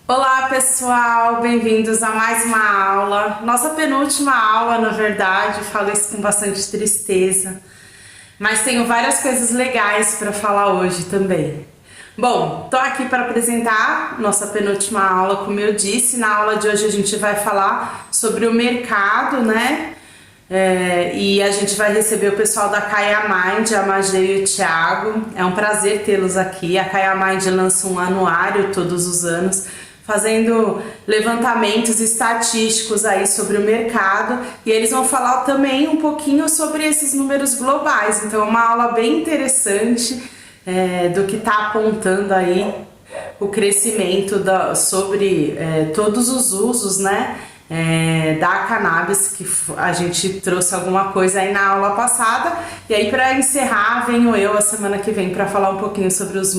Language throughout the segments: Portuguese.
Olá pessoal, bem-vindos a mais uma aula, nossa penúltima aula na verdade, falo isso com bastante tristeza, mas tenho várias coisas legais para falar hoje também. Bom, tô aqui para apresentar nossa penúltima aula, como eu disse, na aula de hoje a gente vai falar sobre o mercado, né? E a gente vai receber o pessoal da Kaya Mind, a Magê e o Thiago. É um prazer tê-los aqui. A Kaya Mind lança um anuário todos os anos, fazendo levantamentos estatísticos aí sobre o mercado, e eles vão falar também um pouquinho sobre esses números globais. Então é uma aula bem interessante do que está apontando aí o crescimento sobre todos os usos, né? Da cannabis, que a gente trouxe alguma coisa aí na aula passada, e aí para encerrar venho eu a semana que vem para falar um pouquinho sobre os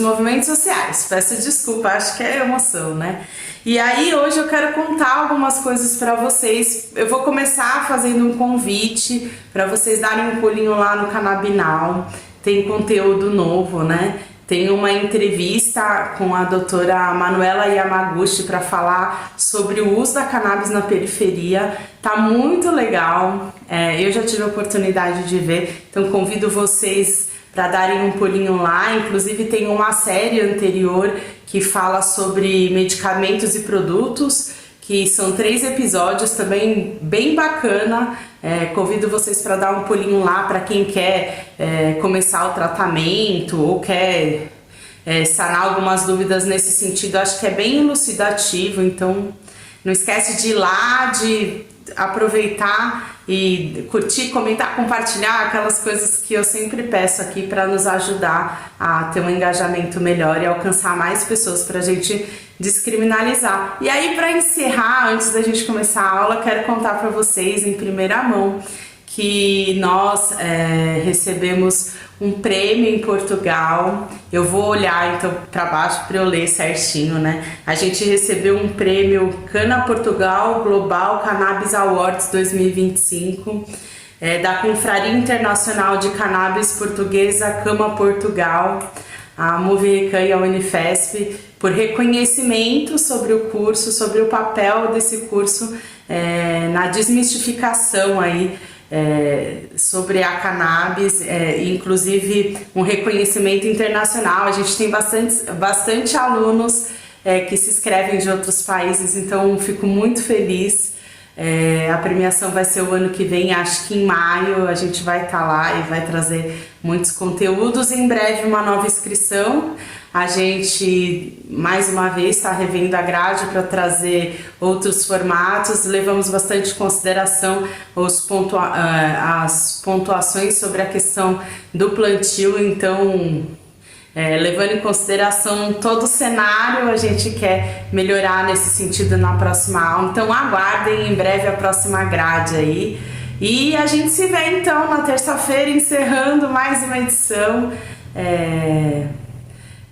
movimentos sociais. Peço desculpa, acho que é emoção, né? E aí hoje eu quero contar algumas coisas para vocês. Eu vou começar fazendo um convite para vocês darem um pulinho lá no Canabinal. Tem conteúdo novo, né? Tem uma entrevista com a doutora Manuela Yamaguchi para falar sobre o uso da cannabis na periferia. Tá muito legal. Eu já tive a oportunidade de ver, então convido vocês para darem um pulinho lá. Inclusive tem uma série anterior que fala sobre medicamentos e produtos, que são 3 episódios, também bem bacana. Convido vocês para dar um pulinho lá para quem quer começar o tratamento ou quer sanar algumas dúvidas nesse sentido. Acho que é bem elucidativo, então não esquece de ir lá, de aproveitar e curtir, comentar, compartilhar aquelas coisas que eu sempre peço aqui para nos ajudar a ter um engajamento melhor e alcançar mais pessoas para a gente descriminalizar. E aí, para encerrar, antes da gente começar a aula, quero contar para vocês em primeira mão que nós recebemos um prêmio em Portugal. Eu vou olhar então para baixo para eu ler certinho, né? A gente recebeu um prêmio Cana Portugal Global Cannabis Awards 2025 da Confraria Internacional de Cannabis Portuguesa Cama Portugal, a Movirecan e a Unifesp, por reconhecimento sobre o curso, sobre o papel desse curso na desmistificação aí sobre a cannabis, inclusive um reconhecimento internacional. A gente tem bastante alunos que se inscrevem de outros países, então fico muito feliz. A premiação vai ser o ano que vem, acho que em maio a gente vai estar lá e vai trazer muitos conteúdos. Em breve uma nova inscrição. A gente, mais uma vez, está revendo a grade para trazer outros formatos. Levamos bastante em consideração as pontuações sobre a questão do plantio, então, levando em consideração todo o cenário, a gente quer melhorar nesse sentido na próxima aula. Então, aguardem em breve a próxima grade aí. E a gente se vê, então, na terça-feira, encerrando mais uma edição.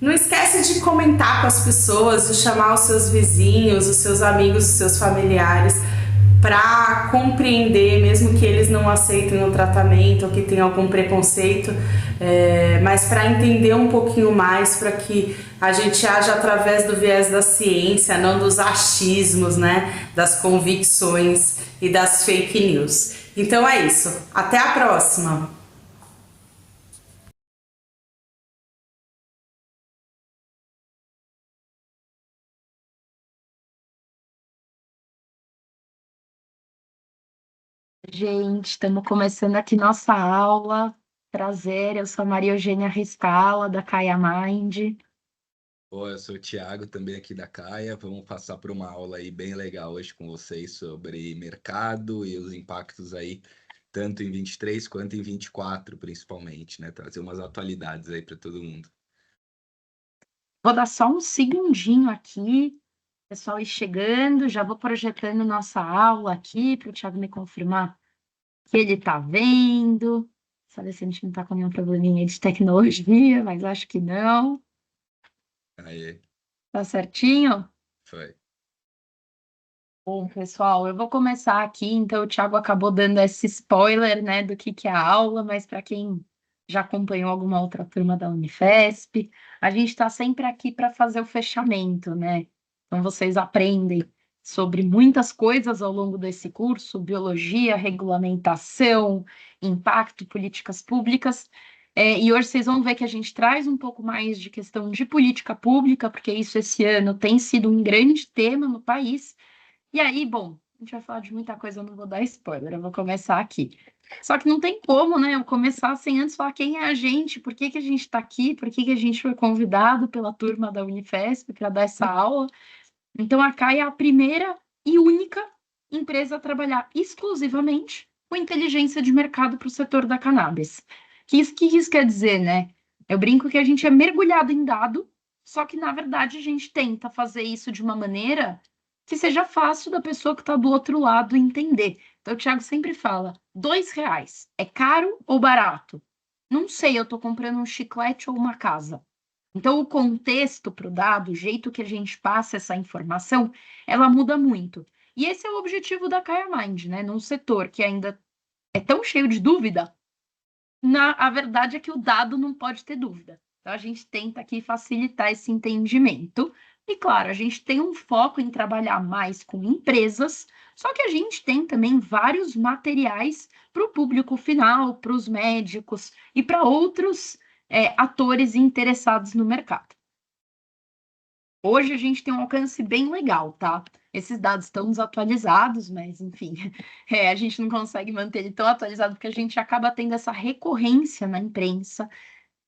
Não esquece de comentar com as pessoas, de chamar os seus vizinhos, os seus amigos, os seus familiares, para compreender, mesmo que eles não aceitem o tratamento ou que tenham algum preconceito, mas para entender um pouquinho mais, para que a gente age através do viés da ciência, não dos achismos, né, das convicções e das fake news. Então é isso, até a próxima! Gente, estamos começando aqui nossa aula. Prazer, eu sou a Maria Eugênia Riscala, da Kaya Mind. Eu sou o Thiago, também aqui da Caia. Vamos passar por uma aula aí bem legal hoje com vocês sobre mercado e os impactos aí tanto em 23 quanto em 24, principalmente, né? Trazer umas atualidades aí para todo mundo. Vou dar só um segundinho aqui, pessoal ir chegando, já vou projetando nossa aula aqui para o Thiago me confirmar que ele está vendo. Só ver se a gente não está com nenhum probleminha de tecnologia, mas acho que não. Aí, Tá certinho? foi. Bom, pessoal, eu vou começar aqui, então o Thiago acabou dando esse spoiler, né, do que é a aula, mas para quem já acompanhou alguma outra turma da Unifesp, a gente está sempre aqui para fazer o fechamento, né? Então vocês aprendem sobre muitas coisas ao longo desse curso, biologia, regulamentação, impacto, políticas públicas, e hoje vocês vão ver que a gente traz um pouco mais de questão de política pública, porque isso esse ano tem sido um grande tema no país. E aí, bom, a gente vai falar de muita coisa, eu não vou dar spoiler, eu vou começar aqui. Só que não tem como, né, eu começar sem antes falar quem é a gente, por que que a gente está aqui, por que que a gente foi convidado pela turma da Unifesp para dar essa aula. Então, a CAI é a primeira e única empresa a trabalhar exclusivamente com inteligência de mercado para o setor da cannabis. Que isso quer dizer, né? Eu brinco que a gente é mergulhado em dado, só que, na verdade, a gente tenta fazer isso de uma maneira que seja fácil da pessoa que está do outro lado entender. Então, o Thiago sempre fala, R$ 2, é caro ou barato? Não sei, eu estou comprando um chiclete ou uma casa. Então, o contexto para o dado, o jeito que a gente passa essa informação, ela muda muito. E esse é o objetivo da Kaya Mind, né? Num setor que ainda é tão cheio de dúvida, a verdade é que o dado não pode ter dúvida. Então, a gente tenta aqui facilitar esse entendimento. E, claro, a gente tem um foco em trabalhar mais com empresas, só que a gente tem também vários materiais para o público final, para os médicos e para outros atores interessados no mercado. Hoje a gente tem um alcance bem legal, tá? Esses dados estão desatualizados, mas enfim, a gente não consegue manter ele tão atualizado porque a gente acaba tendo essa recorrência na imprensa,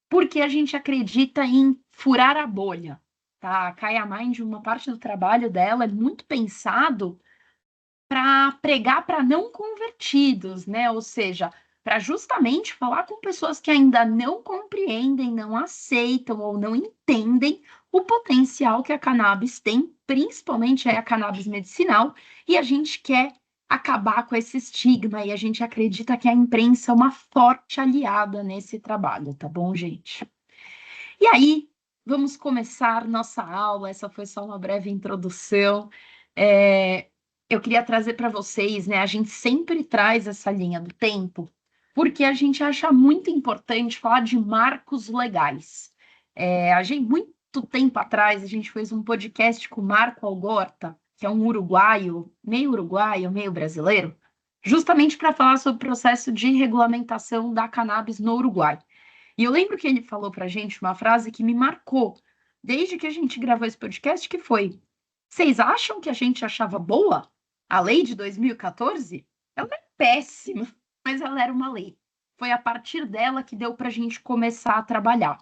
porque a gente acredita em furar a bolha, tá? A Kaya Mind, uma parte do trabalho dela é muito pensado para pregar para não convertidos, né? Ou seja, para justamente falar com pessoas que ainda não compreendem, não aceitam ou não entendem o potencial que a cannabis tem, principalmente a cannabis medicinal, e a gente quer acabar com esse estigma e a gente acredita que a imprensa é uma forte aliada nesse trabalho, tá bom, gente? E aí, vamos começar nossa aula. Essa foi só uma breve introdução. Eu queria trazer para vocês, né? A gente sempre traz essa linha do tempo, porque a gente acha muito importante falar de marcos legais. Muito tempo atrás, a gente fez um podcast com o Marco Algorta, que é um uruguaio, meio brasileiro, justamente para falar sobre o processo de regulamentação da cannabis no Uruguai. E eu lembro que ele falou para a gente uma frase que me marcou desde que a gente gravou esse podcast, que foi: vocês acham que a gente achava boa a lei de 2014? Ela é péssima, mas ela era uma lei. Foi a partir dela que deu para a gente começar a trabalhar.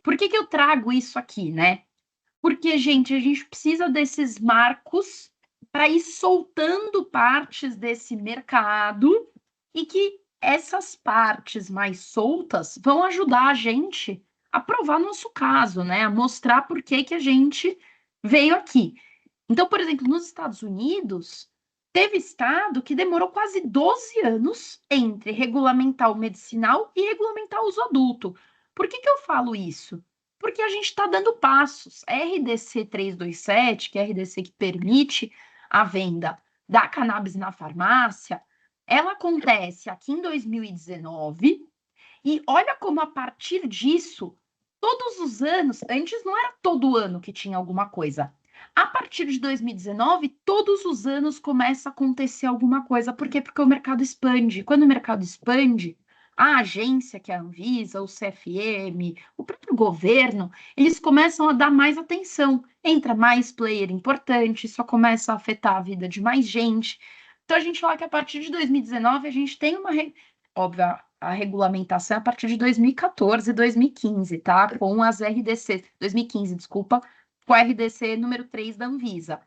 Por que eu trago isso aqui, né? Porque, gente, a gente precisa desses marcos para ir soltando partes desse mercado e que essas partes mais soltas vão ajudar a gente a provar nosso caso, né? A mostrar por que que a gente veio aqui. Então, por exemplo, nos Estados Unidos, teve estado que demorou quase 12 anos entre regulamentar o medicinal e regulamentar o uso adulto. Por que que eu falo isso? Porque a gente está dando passos. A RDC 327, que é a RDC que permite a venda da cannabis na farmácia, ela acontece aqui em 2019, e olha como a partir disso, todos os anos, antes não era todo ano que tinha alguma coisa. A partir de 2019, todos os anos começa a acontecer alguma coisa. Por quê? Porque o mercado expande. Quando o mercado expande, a agência, que é a Anvisa, o CFM, o próprio governo, eles começam a dar mais atenção. Entra mais player importante, só começa a afetar a vida de mais gente. Então, a gente fala que a partir de 2019, a gente tem uma... Óbvio, a regulamentação é a partir de 2014 e 2015, tá? Com as RDC... 2015, desculpa, com a RDC número 3 da Anvisa.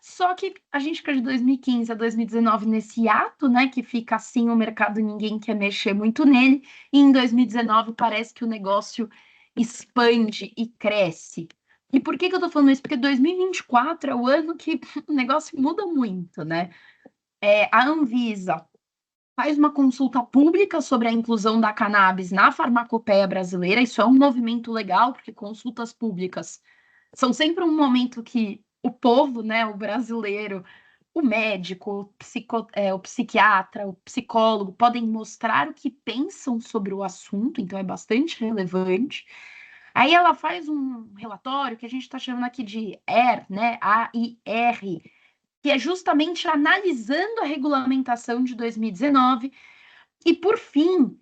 Só que a gente fica de 2015 a 2019 nesse ato, né, que fica assim o mercado, ninguém quer mexer muito nele, e em 2019 parece que o negócio expande e cresce. E por que que eu tô falando isso? Porque 2024 é o ano que o negócio muda muito, né? A Anvisa faz uma consulta pública sobre a inclusão da cannabis na farmacopeia brasileira. Isso é um movimento legal, porque consultas públicas são sempre um momento que o povo, né, o brasileiro, o médico, o psiquiatra, o psicólogo, podem mostrar o que pensam sobre o assunto, então é bastante relevante. Aí ela faz um relatório que a gente está chamando aqui de AIR, né, AIR, que é justamente analisando a regulamentação de 2019. E, por fim,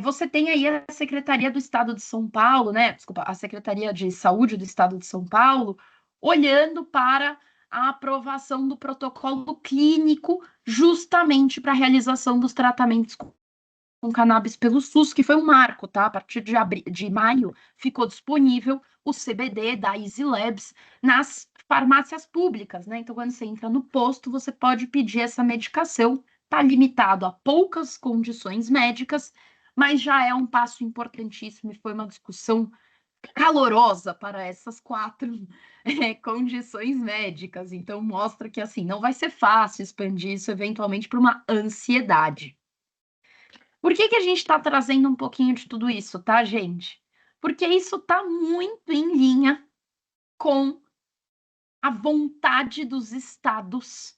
você tem aí a Secretaria do Estado de São Paulo, né? Desculpa, a Secretaria de Saúde do Estado de São Paulo, olhando para a aprovação do protocolo clínico justamente para a realização dos tratamentos com cannabis pelo SUS, que foi um marco, tá? A partir de maio ficou disponível o CBD da Easy Labs nas farmácias públicas, né? Então, quando você entra no posto, você pode pedir essa medicação. Está limitado a poucas condições médicas, mas já é um passo importantíssimo e foi uma discussão calorosa para essas 4 condições médicas. Então, mostra que assim não vai ser fácil expandir isso eventualmente para uma ansiedade. Por que que a gente está trazendo um pouquinho de tudo isso, tá, gente? Porque isso está muito em linha com a vontade dos estados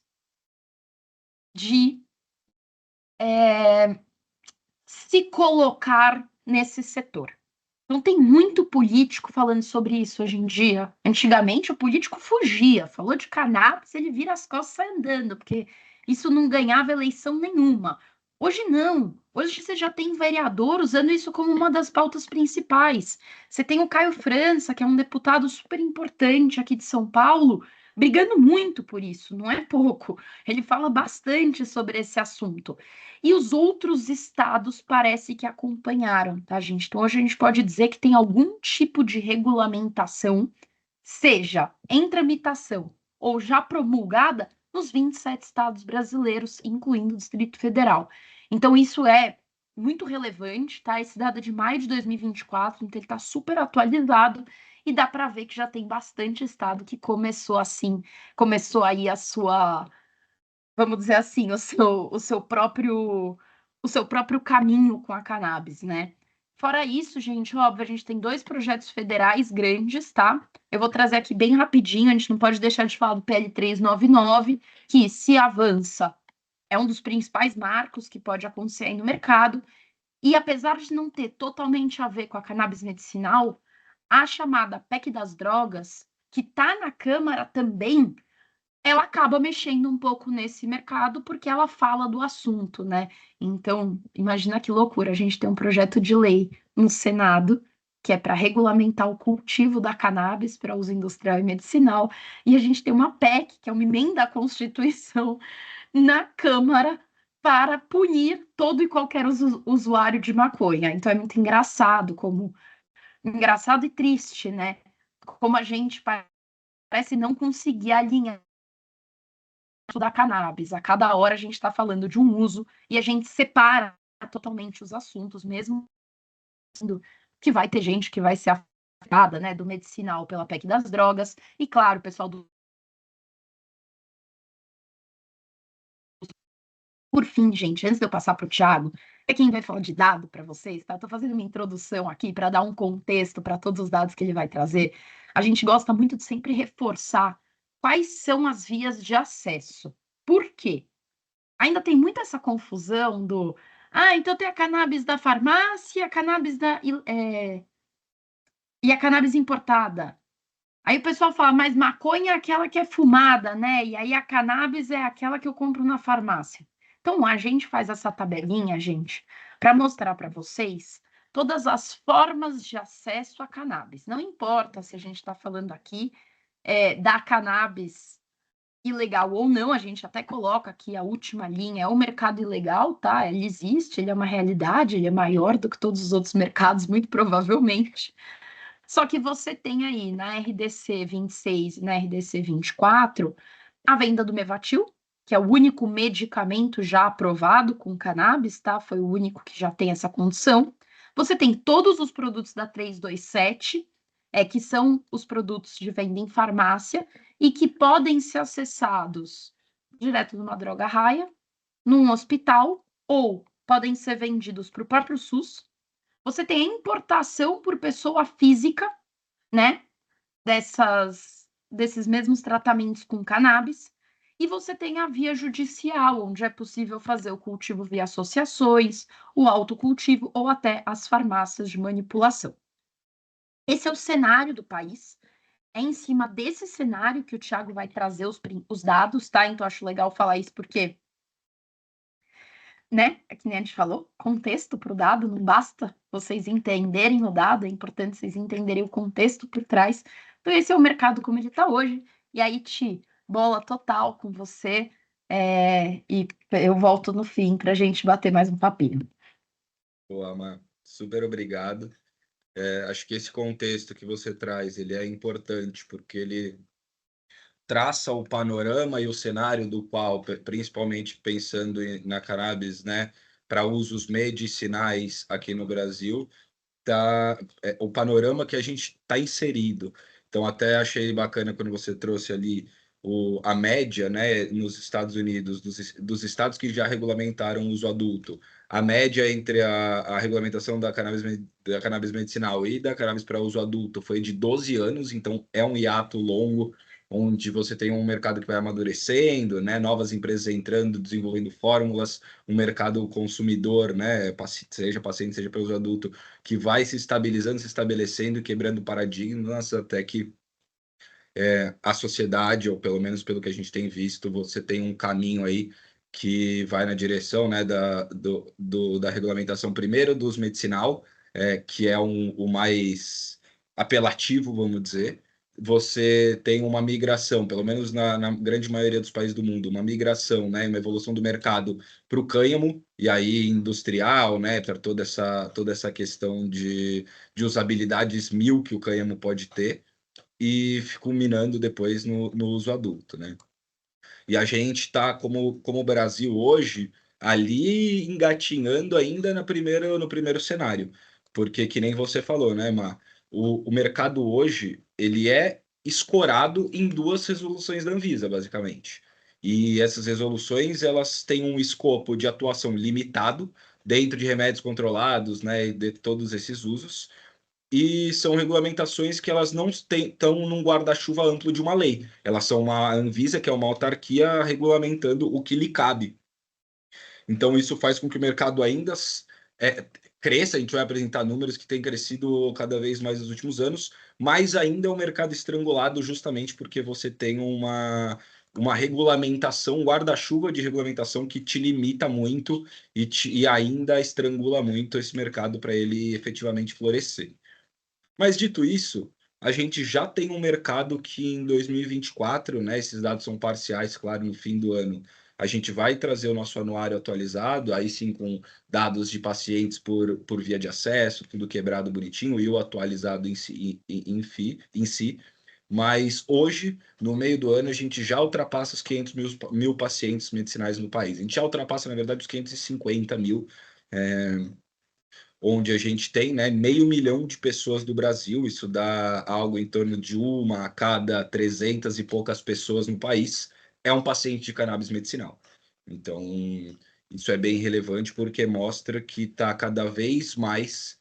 de se colocar nesse setor. Então, tem muito político falando sobre isso hoje em dia. Antigamente, o político fugia, falou de cannabis, ele vira as costas e sai andando, porque isso não ganhava eleição nenhuma. Hoje não. Hoje você já tem vereador usando isso como uma das pautas principais. Você tem o Caio França, que é um deputado super importante aqui de São Paulo, brigando muito por isso, não é pouco. Ele fala bastante sobre esse assunto. E os outros estados parece que acompanharam, tá, gente? Então, hoje a gente pode dizer que tem algum tipo de regulamentação, seja em tramitação ou já promulgada, nos 27 estados brasileiros, incluindo o Distrito Federal. Então, isso é muito relevante, tá? Esse dado é de maio de 2024, então ele está super atualizado e dá para ver que já tem bastante estado que começou assim, começou aí a sua, vamos dizer assim, o seu próprio caminho com a cannabis, né? Fora isso, gente, óbvio, a gente tem 2 projetos federais grandes, tá? Eu vou trazer aqui bem rapidinho, a gente não pode deixar de falar do PL 399, que se avança, é um dos principais marcos que pode acontecer aí no mercado, e apesar de não ter totalmente a ver com a cannabis medicinal, a chamada PEC das drogas, que tá na Câmara também, ela acaba mexendo um pouco nesse mercado porque ela fala do assunto, né? Então, imagina que loucura, a gente tem um projeto de lei no Senado que é para regulamentar o cultivo da cannabis para uso industrial e medicinal, e a gente tem uma PEC, que é uma emenda à Constituição, na Câmara para punir todo e qualquer usuário de maconha. Então é muito engraçado, como engraçado e triste, né? Como a gente parece não conseguir alinhar da cannabis. A cada hora a gente está falando de um uso e a gente separa totalmente os assuntos, mesmo que vai ter gente que vai ser afetada, né, do medicinal pela PEC das drogas. E claro, o pessoal do. Por fim, gente, antes de eu passar para o Thiago, é quem vai falar de dado para vocês, tá? Estou fazendo uma introdução aqui para dar um contexto para todos os dados que ele vai trazer. A gente gosta muito de sempre reforçar quais são as vias de acesso. Por quê? Ainda tem muito essa confusão do então tem a cannabis da farmácia, a cannabis e a cannabis importada. Aí o pessoal fala, mas maconha é aquela que é fumada, né? E aí a cannabis é aquela que eu compro na farmácia. Então a gente faz essa tabelinha, gente, para mostrar para vocês todas as formas de acesso à cannabis. Não importa se a gente está falando aqui da cannabis ilegal ou não, a gente até coloca aqui a última linha, é o mercado ilegal, tá? Ele existe, ele é uma realidade, ele é maior do que todos os outros mercados, muito provavelmente. Só que você tem aí na RDC 26 e na RDC 24 a venda do Mevatil, que é o único medicamento já aprovado com cannabis, tá? Foi o único que já tem essa condição. Você tem todos os produtos da 327, que são os produtos de venda em farmácia e que podem ser acessados direto numa droga raia, num hospital, ou podem ser vendidos para o próprio SUS. Você tem a importação por pessoa física, né? Desses mesmos tratamentos com cannabis, e você tem a via judicial, onde é possível fazer o cultivo via associações, o autocultivo ou até as farmácias de manipulação. Esse é o cenário do país. É em cima desse cenário que o Thiago vai trazer os dados, tá? Então, acho legal falar isso porque, né? É que nem a gente falou, contexto para o dado, não basta vocês entenderem o dado, é importante vocês entenderem o contexto por trás. Então, esse é o mercado como ele está hoje. E aí, Ti, bola total com você. E eu volto no fim para a gente bater mais um papinho. Boa, Amar. Super obrigado. Acho que esse contexto que você traz, ele é importante porque ele traça o panorama e o cenário do qual, principalmente pensando na cannabis, né, para usos medicinais aqui no Brasil, o panorama que a gente está inserido. Então, até achei bacana quando você trouxe ali a média, né, nos Estados Unidos, dos estados que já regulamentaram o uso adulto. A média entre a regulamentação da cannabis medicinal e da cannabis para uso adulto foi de 12 anos, então é um hiato longo, onde você tem um mercado que vai amadurecendo, né, novas empresas entrando, desenvolvendo fórmulas, um mercado consumidor, né, seja paciente, seja para uso adulto, que vai se estabilizando, se estabelecendo, quebrando paradigmas, até que a sociedade, ou pelo menos pelo que a gente tem visto, você tem um caminho aí que vai na direção, né, da regulamentação, primeiro dos medicinal, que é o mais apelativo, vamos dizer. Você tem uma migração, pelo menos na grande maioria dos países do mundo, uma migração, né, uma evolução do mercado para o cânhamo, e aí industrial, né, para toda essa questão de usabilidades mil que o cânhamo pode ter, e culminando depois no uso adulto, né? E a gente está, como o Brasil hoje, ali engatinhando ainda no primeiro cenário. Porque, que nem você falou, né, Mar? O mercado hoje, ele é escorado em duas resoluções da Anvisa, basicamente. E essas resoluções, elas têm um escopo de atuação limitado dentro de remédios controlados, né, e de todos esses usos, e são regulamentações que elas não estão num guarda-chuva amplo de uma lei. Elas são uma Anvisa, que é uma autarquia, regulamentando o que lhe cabe. Então, isso faz com que o mercado ainda cresça. A gente vai apresentar números que têm crescido cada vez mais nos últimos anos, mas ainda é um mercado estrangulado justamente porque você tem uma regulamentação, um guarda-chuva de regulamentação que te limita muito e ainda estrangula muito esse mercado para ele efetivamente florescer. Mas dito isso, a gente já tem um mercado que em 2024, né, esses dados são parciais, claro, no fim do ano, a gente vai trazer o nosso anuário atualizado, aí sim com dados de pacientes por via de acesso, tudo quebrado bonitinho e o atualizado em si. Mas hoje, no meio do ano, a gente já ultrapassa os 500 mil pacientes medicinais no país. A gente já ultrapassa, na verdade, os 550 mil. Onde a gente tem, né, 500 mil de pessoas do Brasil, isso dá algo em torno de uma a cada 300 e poucas pessoas no país, é um paciente de cannabis medicinal. Então, isso é bem relevante porque mostra que está cada vez mais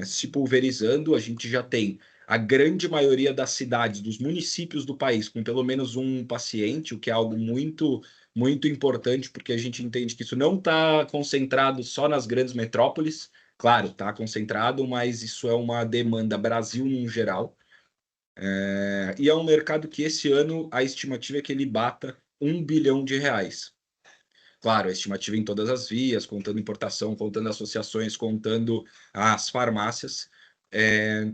se pulverizando. A gente já tem a grande maioria das cidades, dos municípios do país, com pelo menos um paciente, o que é algo muito, muito importante, porque a gente entende que isso não está concentrado só nas grandes metrópoles. Claro, está concentrado, mas isso é uma demanda Brasil no geral. E é um mercado que esse ano a estimativa é que ele bata R$ 1 bilhão. Claro, a estimativa em todas as vias, contando importação, contando associações, contando as farmácias.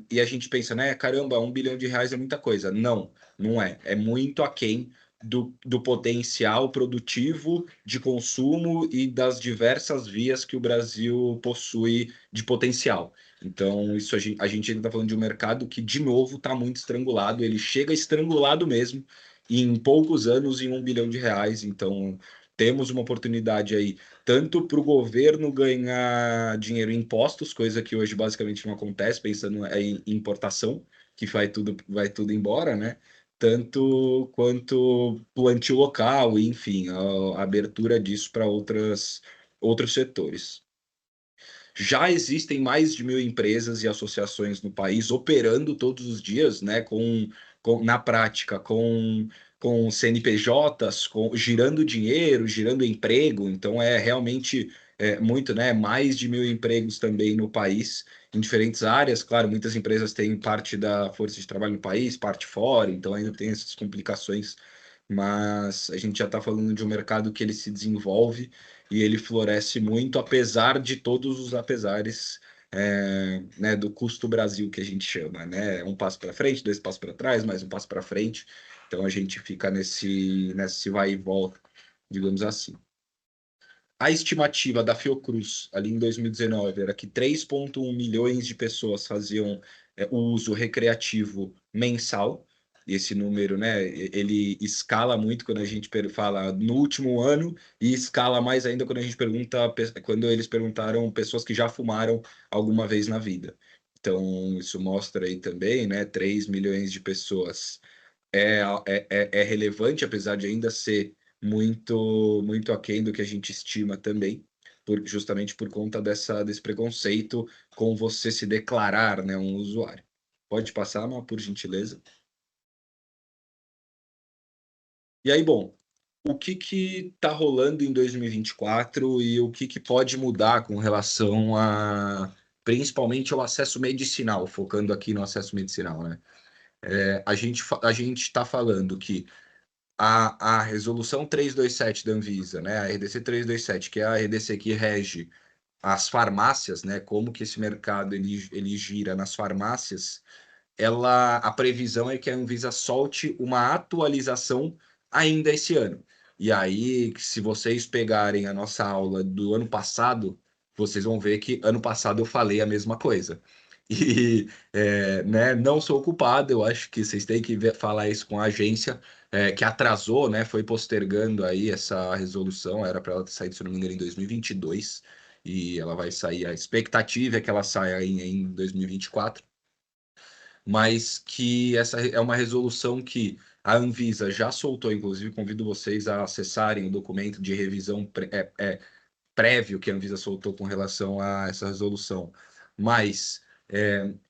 E a gente pensa, né? Caramba, R$ 1 bilhão é muita coisa. Não, não é. É muito aquém do potencial produtivo de consumo e das diversas vias que o Brasil possui de potencial. Então, isso a gente ainda está falando de um mercado que, de novo, está muito estrangulado. Ele chega estrangulado mesmo. em poucos anos em R$ 1 bilhão. Então, temos uma oportunidade aí, tanto para o governo ganhar dinheiro em impostos, coisa que hoje basicamente não acontece, pensando em importação, que vai tudo embora, né? Tanto quanto plantio local, enfim, a abertura disso para outros setores. Já existem mais de 1.000 empresas e associações no país operando todos os dias, né, na prática, com CNPJs, girando dinheiro, girando emprego. Então, é realmente muito, né, mais de 1.000 empregos também no país, em diferentes áreas. Claro, muitas empresas têm parte da força de trabalho no país, parte fora, então ainda tem essas complicações, mas a gente já está falando de um mercado que ele se desenvolve e ele floresce muito, apesar de todos os apesares, né, do custo Brasil, que a gente chama, né? Um passo para frente, dois passos para trás, mais um passo para frente. Então a gente fica nesse vai e volta, digamos assim. A estimativa da Fiocruz, ali em 2019, era que 3,1 milhões de pessoas faziam o uso recreativo mensal. E esse número, né, ele escala muito quando a gente fala no último ano e escala mais ainda quando a gente pergunta, quando eles perguntaram pessoas que já fumaram alguma vez na vida. Então, isso mostra aí também, né, 3 milhões de pessoas é relevante, apesar de ainda ser muito aquém do que a gente estima também, justamente por conta desse preconceito com você se declarar, né, um usuário. Pode passar, mas por gentileza. E aí, bom, o que está rolando em 2024 e o que pode mudar com relação principalmente ao acesso medicinal, focando aqui no acesso medicinal, né? A gente está falando que a resolução 327 da Anvisa, né, a RDC 327, que é a RDC que rege as farmácias, né, como que esse mercado ele gira nas farmácias, a previsão é que a Anvisa solte uma atualização ainda esse ano. E aí, se vocês pegarem a nossa aula do ano passado, vocês vão ver que ano passado eu falei a mesma coisa. E né, não sou culpado, eu acho que vocês têm que falar isso com a agência, que atrasou, né, foi postergando aí essa resolução, era para ela sair, se não me engano, em 2022, e ela vai sair, a expectativa é que ela saia em 2024, mas que essa é uma resolução que a Anvisa já soltou, inclusive convido vocês a acessarem o documento de revisão prévio que a Anvisa soltou com relação a essa resolução. Mas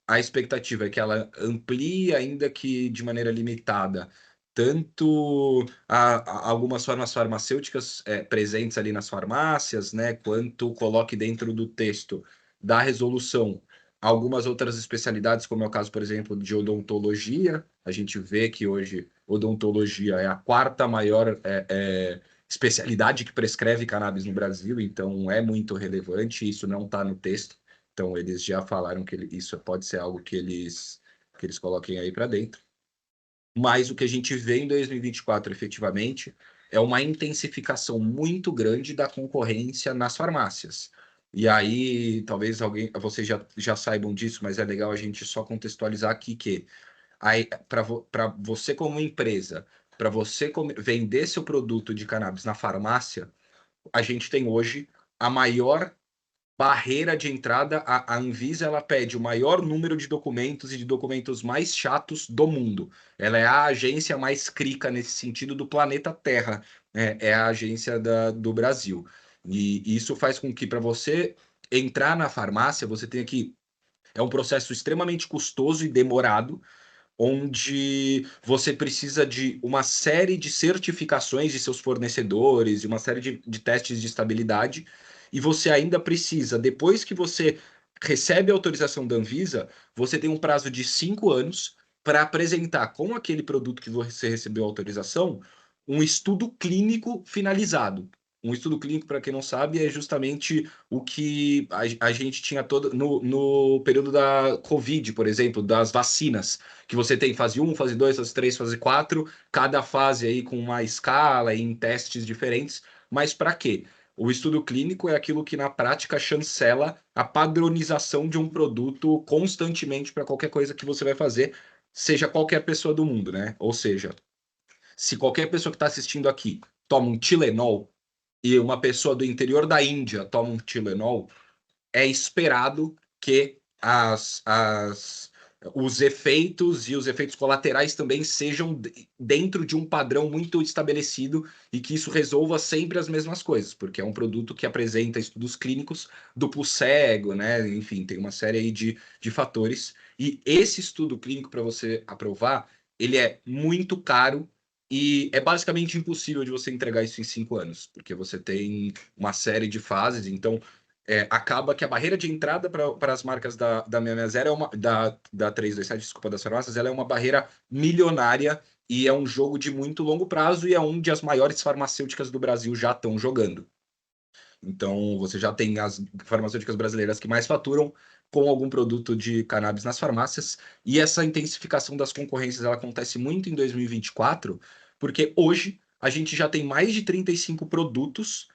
a expectativa é que ela amplie, ainda que de maneira limitada, tanto algumas formas farmacêuticas presentes ali nas farmácias, né, quanto coloque dentro do texto da resolução algumas outras especialidades, como é o caso, por exemplo, de odontologia. A gente vê que hoje odontologia é a quarta maior especialidade que prescreve cannabis no Brasil, então é muito relevante, isso não está no texto. Então, eles já falaram que isso pode ser algo que eles coloquem aí para dentro. Mas o que a gente vê em 2024, efetivamente, é uma intensificação muito grande da concorrência nas farmácias. E aí, talvez vocês já saibam disso, mas é legal a gente só contextualizar aqui que para você como empresa, para você vender seu produto de cannabis na farmácia, a gente tem hoje a maior barreira de entrada. A Anvisa ela pede o maior número de documentos e de documentos mais chatos do mundo. Ela é a agência mais crica nesse sentido do planeta Terra. É a agência do Brasil. E isso faz com que para você entrar na farmácia, você tenha que. É um processo extremamente custoso e demorado, onde você precisa de uma série de certificações de seus fornecedores, e uma série de testes de estabilidade, e você ainda precisa, depois que você recebe a autorização da Anvisa, você tem um prazo de 5 anos para apresentar com aquele produto que você recebeu a autorização um estudo clínico finalizado. Um estudo clínico, para quem não sabe, é justamente o que a gente tinha todo no período da Covid, por exemplo, das vacinas, que você tem fase 1, fase 2, fase 3, fase 4, cada fase aí com uma escala em testes diferentes. Mas para quê? O estudo clínico é aquilo que na prática chancela a padronização de um produto constantemente para qualquer coisa que você vai fazer, seja qualquer pessoa do mundo, né? Ou seja, Se qualquer pessoa que está assistindo aqui toma um Tilenol e uma pessoa do interior da Índia toma um Tilenol, é esperado que os efeitos e os efeitos colaterais também sejam dentro de um padrão muito estabelecido e que isso resolva sempre as mesmas coisas, porque é um produto que apresenta estudos clínicos duplo cego, né? Enfim, tem uma série aí de fatores. E esse estudo clínico, para você aprovar, ele é muito caro e é basicamente impossível de você entregar isso em 5 anos, porque você tem uma série de fases, então acaba que a barreira de entrada para as marcas da 660 da 327, desculpa, das farmácias, ela é uma barreira milionária e é um jogo de muito longo prazo e é onde as maiores farmacêuticas do Brasil já estão jogando. Então, você já tem as farmacêuticas brasileiras que mais faturam com algum produto de cannabis nas farmácias, e essa intensificação das concorrências ela acontece muito em 2024, porque hoje a gente já tem mais de 35 produtos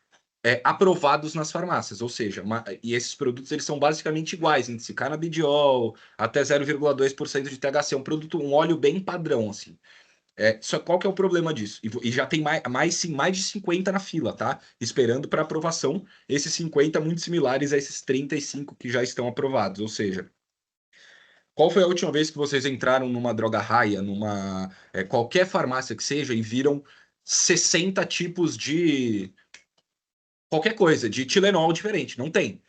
aprovados nas farmácias, ou seja, e esses produtos eles são basicamente iguais, índice canabidiol, até 0,2% de THC, um óleo bem padrão, assim. Só qual que é o problema disso? E já tem mais de 50 na fila, tá? Esperando para aprovação, esses 50 muito similares a esses 35 que já estão aprovados, ou seja, qual foi a última vez que vocês entraram numa droga raia, qualquer farmácia que seja, e viram 60 tipos de qualquer coisa, de Tilenol diferente? Não tem.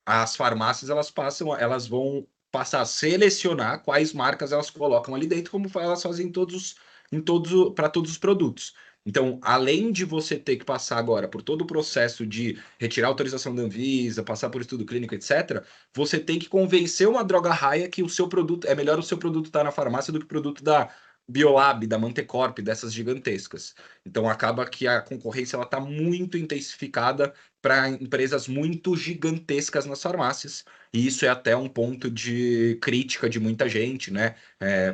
As farmácias elas vão passar a selecionar quais marcas elas colocam ali dentro, como elas fazem para todos os produtos. Então, além de você ter que passar agora por todo o processo de retirar a autorização da Anvisa, passar por estudo clínico, etc., você tem que convencer uma droga raia que o seu produto é melhor o seu produto estar na farmácia do que o produto da Biolab, da Mantecorp, dessas gigantescas. Então, acaba que a concorrência está muito intensificada para empresas muito gigantescas nas farmácias, e isso é até um ponto de crítica de muita gente, né?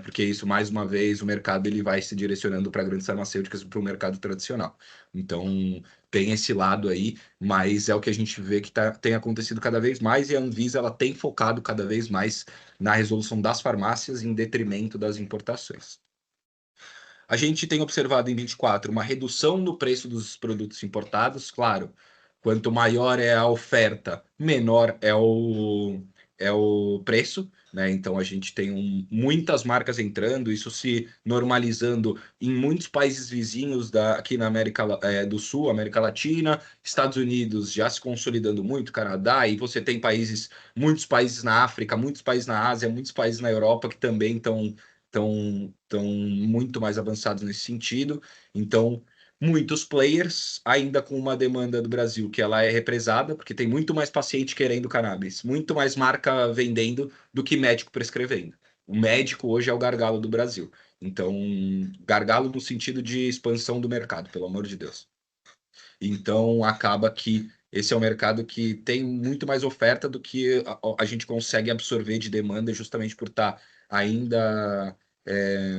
Porque isso, mais uma vez, o mercado ele vai se direcionando para grandes farmacêuticas para o mercado tradicional. Então, tem esse lado aí, mas é o que a gente vê que tem acontecido cada vez mais, e a Anvisa ela tem focado cada vez mais na resolução das farmácias em detrimento das importações. A gente tem observado em 24 uma redução no preço dos produtos importados, claro. Quanto maior é a oferta, menor é o preço, né? Então a gente tem muitas marcas entrando, isso se normalizando em muitos países vizinhos aqui na América do Sul, América Latina, Estados Unidos já se consolidando muito, Canadá, e você tem muitos países na África, muitos países na Ásia, muitos países na Europa que também estão muito mais avançados nesse sentido. Então, muitos players, ainda com uma demanda do Brasil que ela é represada, porque tem muito mais paciente querendo cannabis, muito mais marca vendendo do que médico prescrevendo. O médico hoje é o gargalo do Brasil. Então, gargalo no sentido de expansão do mercado, pelo amor de Deus. Então, acaba que esse é um mercado que tem muito mais oferta do que a gente consegue absorver de demanda, justamente por estar ainda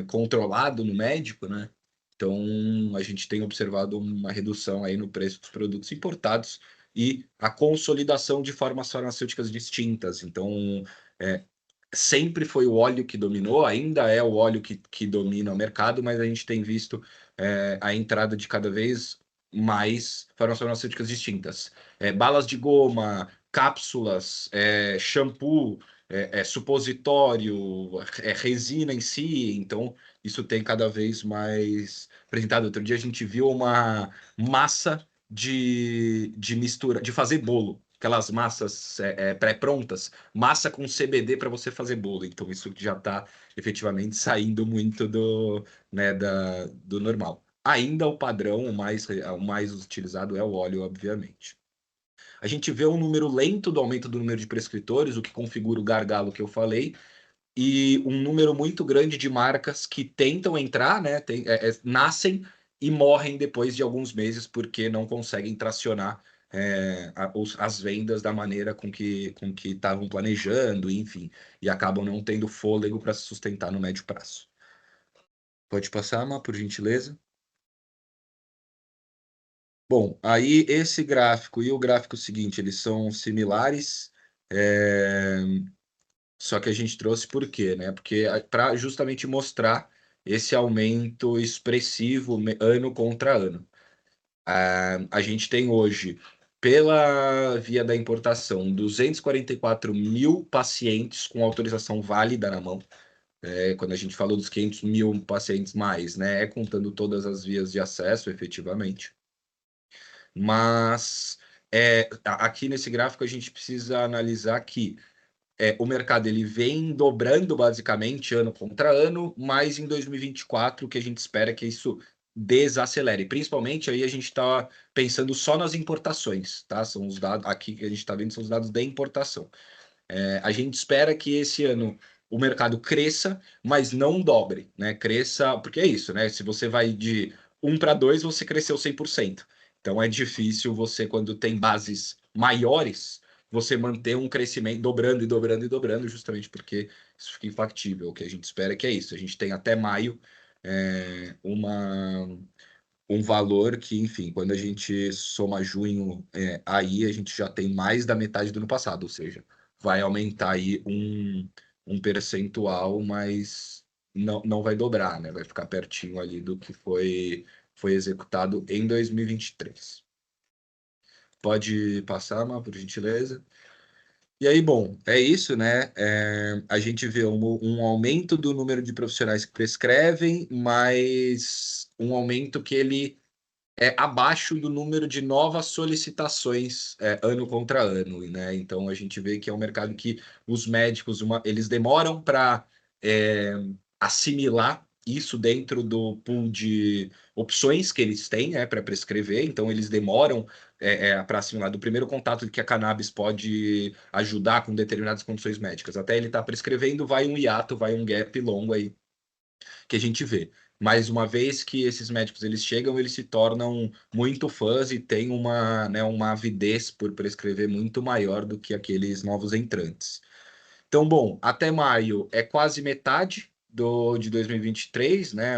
controlado no médico, né? Então, a gente tem observado uma redução aí no preço dos produtos importados e a consolidação de formas farmacêuticas distintas. Então, é, sempre foi o óleo que dominou, ainda é o óleo que domina o mercado, mas a gente tem visto a entrada de cada vez mais formas farmacêuticas distintas. Balas de goma, cápsulas, shampoo, supositório, resina em si, então isso tem cada vez mais apresentado. Outro dia a gente viu uma massa de mistura, de fazer bolo, aquelas massas pré-prontas, massa com CBD para você fazer bolo. Então isso já está efetivamente saindo muito do normal. Ainda o padrão, o mais utilizado é o óleo, obviamente. A gente vê um número lento do aumento do número de prescritores, o que configura o gargalo que eu falei, e um número muito grande de marcas que tentam entrar, né, nascem e morrem depois de alguns meses porque não conseguem tracionar as vendas da maneira com que estavam planejando, enfim, e acabam não tendo fôlego para se sustentar no médio prazo. Pode passar, Má, por gentileza? Bom, aí esse gráfico e o gráfico seguinte, eles são similares, só que a gente trouxe por quê, né? Porque para justamente mostrar esse aumento expressivo ano contra ano. A gente tem hoje, pela via da importação, 244 mil pacientes com autorização válida na mão. Quando a gente falou dos 500 mil pacientes mais, né, é contando todas as vias de acesso, efetivamente. Mas aqui nesse gráfico a gente precisa analisar que o mercado ele vem dobrando basicamente ano contra ano, mas em 2024 o que a gente espera é que isso desacelere. Principalmente aí a gente está pensando só nas importações, tá? São os dados aqui que a gente está vendo, são os dados da importação. A gente espera que esse ano o mercado cresça, mas não dobre, né? Cresça, porque é isso, né? Se você vai de 1 para 2, você cresceu 100%. Então é difícil você, quando tem bases maiores, você manter um crescimento dobrando e dobrando e dobrando, justamente porque isso fica infactível. O que a gente espera é que é isso. A gente tem até maio um valor que, enfim, quando a gente soma junho, aí a gente já tem mais da metade do ano passado, ou seja, vai aumentar aí um percentual, mas não vai dobrar, né? Vai ficar pertinho ali do que foi executado em 2023. Pode passar, Má, por gentileza. E aí, bom, é isso, né? A gente vê um aumento do número de profissionais que prescrevem, mas um aumento que ele abaixo do número de novas solicitações ano contra ano, né? Então a gente vê que é um mercado que os médicos eles demoram para assimilar isso dentro do pool de opções que eles têm, para prescrever, então eles demoram para assimilar do primeiro contato de que a cannabis pode ajudar com determinadas condições médicas. Até ele estar prescrevendo, vai um hiato, vai um gap longo aí que a gente vê. Mas uma vez que esses médicos eles chegam, eles se tornam muito fãs e têm uma avidez por prescrever muito maior do que aqueles novos entrantes. Então, bom, até maio é quase metade de 2023, né?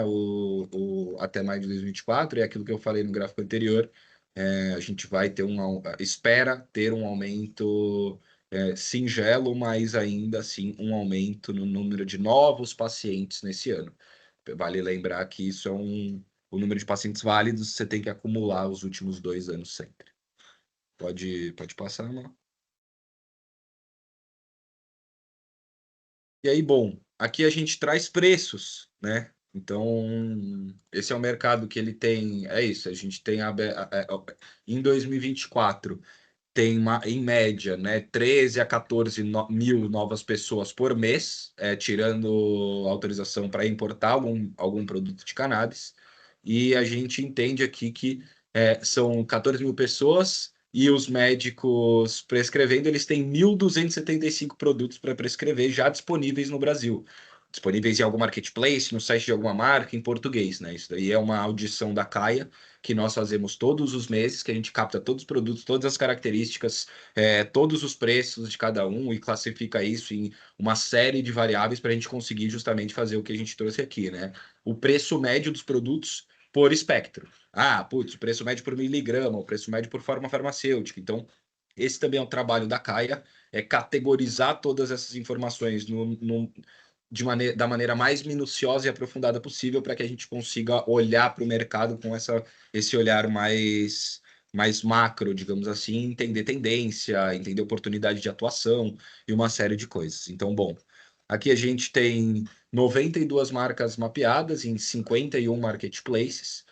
Até maio de 2024, é aquilo que eu falei no gráfico anterior. A gente vai ter espera ter um aumento singelo, mas ainda assim um aumento no número de novos pacientes nesse ano. Vale lembrar que isso o número de pacientes válidos, você tem que acumular os últimos 2 anos sempre. Pode passar, não? E aí, bom, aqui a gente traz preços, né? Então, esse é o mercado que ele tem. É isso, a gente tem em 2024 tem em média, né, 13 a 14 mil novas pessoas por mês, tirando autorização para importar algum produto de cannabis. E a gente entende aqui que são 14 mil pessoas e os médicos prescrevendo, eles têm 1.275 produtos para prescrever já disponíveis no Brasil. Disponíveis em algum marketplace, no site de alguma marca, em português, né? Isso daí é uma audição da CAIA que nós fazemos todos os meses, que a gente capta todos os produtos, todas as características, todos os preços de cada um e classifica isso em uma série de variáveis para a gente conseguir justamente fazer o que a gente trouxe aqui, né? O preço médio dos produtos por espectro. Ah, putz, o preço médio por miligrama, o preço médio por forma farmacêutica. Então, esse também é um trabalho da CAIA, é categorizar todas essas informações da maneira mais minuciosa e aprofundada possível para que a gente consiga olhar para o mercado com esse olhar mais macro, digamos assim, entender tendência, entender oportunidade de atuação e uma série de coisas. Então, bom, aqui a gente tem 92 marcas mapeadas em 51 marketplaces.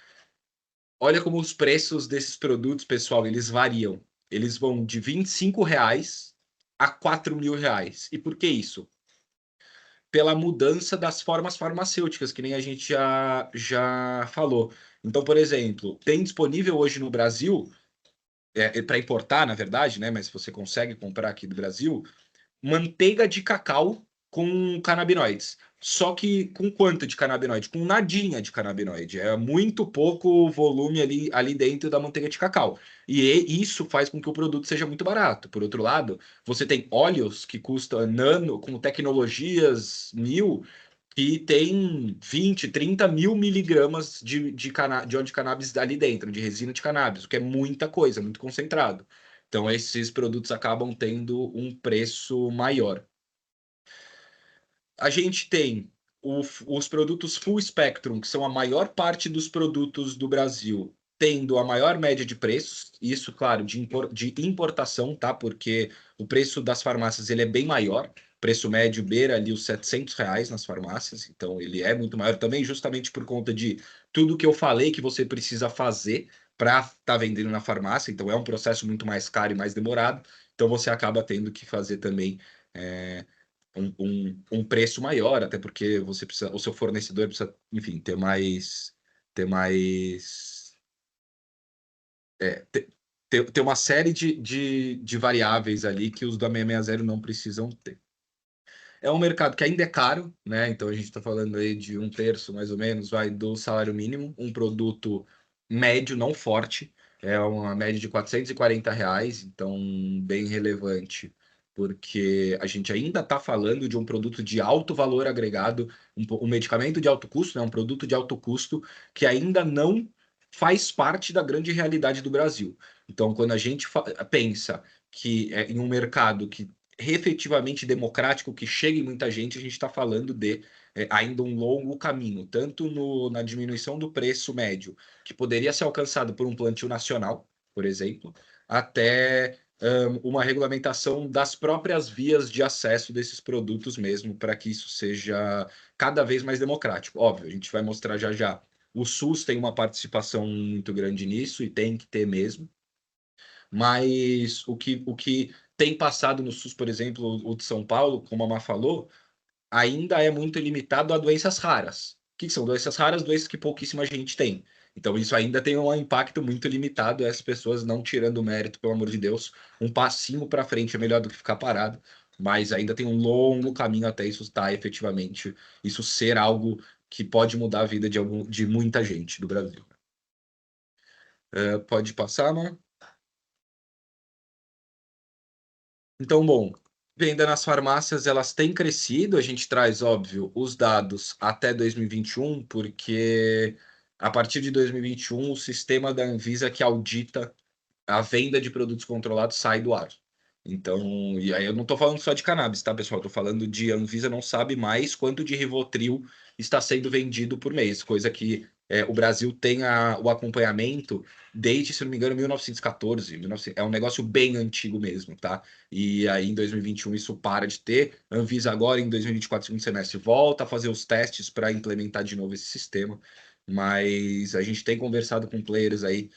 Olha como os preços desses produtos, pessoal, eles variam. Eles vão de R$ 25 a R$ 4.000. E por que isso? Pela mudança das formas farmacêuticas, que nem a gente já falou. Então, por exemplo, tem disponível hoje no Brasil, para importar, na verdade, né? Mas você consegue comprar aqui do Brasil, manteiga de cacau com canabinoides. Só que com quanto de canabinoide? Com nadinha de canabinoide. É muito pouco volume ali dentro da manteiga de cacau. Isso faz com que o produto seja muito barato. Por outro lado, você tem óleos que custam nano, com tecnologias mil, que tem 20, 30 mil miligramas de óleo de cannabis ali dentro, de resina de cannabis, o que é muita coisa, muito concentrado. Então, esses produtos acabam tendo um preço maior. A gente tem os produtos full spectrum, que são a maior parte dos produtos do Brasil, tendo a maior média de preços, isso, claro, de importação, tá? Porque o preço das farmácias ele é bem maior, preço médio beira ali os R$ 700 nas farmácias, então ele é muito maior também, justamente por conta de tudo que eu falei que você precisa fazer para estar vendendo na farmácia, então é um processo muito mais caro e mais demorado, então você acaba tendo que fazer também é, um preço maior, até porque você precisa, o seu fornecedor precisa, enfim, ter mais, ter uma série de variáveis ali que os da 660 não precisam ter. É um mercado que ainda é caro, né? Então a gente está falando aí de um terço, mais ou menos, vai do salário mínimo, um produto médio, não forte, é uma média de R$ 440, então bem relevante, porque a gente ainda está falando de um produto de alto valor agregado, um medicamento de alto custo, né? Um produto de alto custo que ainda não faz parte da grande realidade do Brasil. Então, quando a gente pensa que é em um mercado que efetivamente democrático que chegue muita gente, a gente está falando de ainda um longo caminho, tanto na diminuição do preço médio, que poderia ser alcançado por um plantio nacional, por exemplo, até uma regulamentação das próprias vias de acesso desses produtos mesmo, para que isso seja cada vez mais democrático. Óbvio, a gente vai mostrar já já. O SUS tem uma participação muito grande nisso e tem que ter mesmo, mas o que tem passado no SUS, por exemplo, o de São Paulo, como a Má falou, ainda é muito limitado a doenças raras. O que são doenças raras? Doenças que pouquíssima gente tem. Então, isso ainda tem um impacto muito limitado, as pessoas não tirando o mérito, pelo amor de Deus. Um passinho para frente é melhor do que ficar parado, mas ainda tem um longo caminho até isso estar efetivamente, isso ser algo que pode mudar a vida de muita gente do Brasil. Pode passar, Má? Então, bom, venda nas farmácias elas têm crescido. A gente traz, óbvio, os dados até 2021, porque a partir de 2021 o sistema da Anvisa que audita a venda de produtos controlados sai do ar. Então, e aí eu não estou falando só de cannabis, tá, pessoal? Estou falando de a Anvisa não sabe mais quanto de Rivotril está sendo vendido por mês, coisa que o Brasil tem o acompanhamento desde, se não me engano, 1914. 1900, é um negócio bem antigo mesmo, tá? E aí em 2021 isso para de ter. A Anvisa agora, em 2024, segundo semestre, volta a fazer os testes para implementar de novo esse sistema. Mas a gente tem conversado com players aí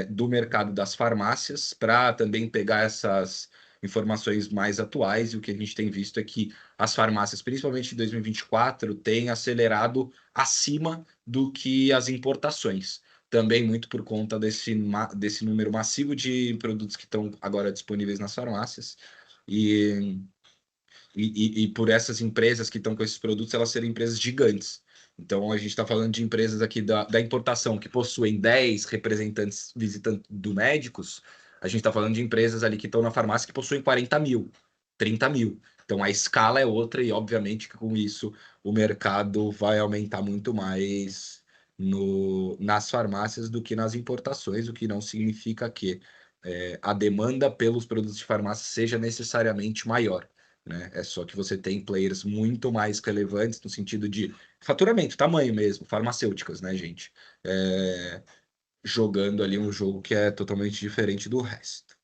do mercado das farmácias para também pegar essas informações mais atuais, e o que a gente tem visto é que as farmácias, principalmente em 2024, têm acelerado acima do que as importações. Também muito por conta desse número massivo de produtos que estão agora disponíveis nas farmácias. E e por essas empresas que estão com esses produtos, elas serem empresas gigantes. Então, a gente está falando de empresas aqui da importação que possuem 10 representantes visitantes do médicos. A gente está falando de empresas ali que estão na farmácia que possuem 40 mil, 30 mil. Então, a escala é outra e, obviamente, que com isso o mercado vai aumentar muito mais nas farmácias do que nas importações, o que não significa que a demanda pelos produtos de farmácia seja necessariamente maior, né? É só que você tem players muito mais relevantes no sentido de faturamento, tamanho mesmo, farmacêuticas, né, gente? Jogando ali um jogo que é totalmente diferente do resto.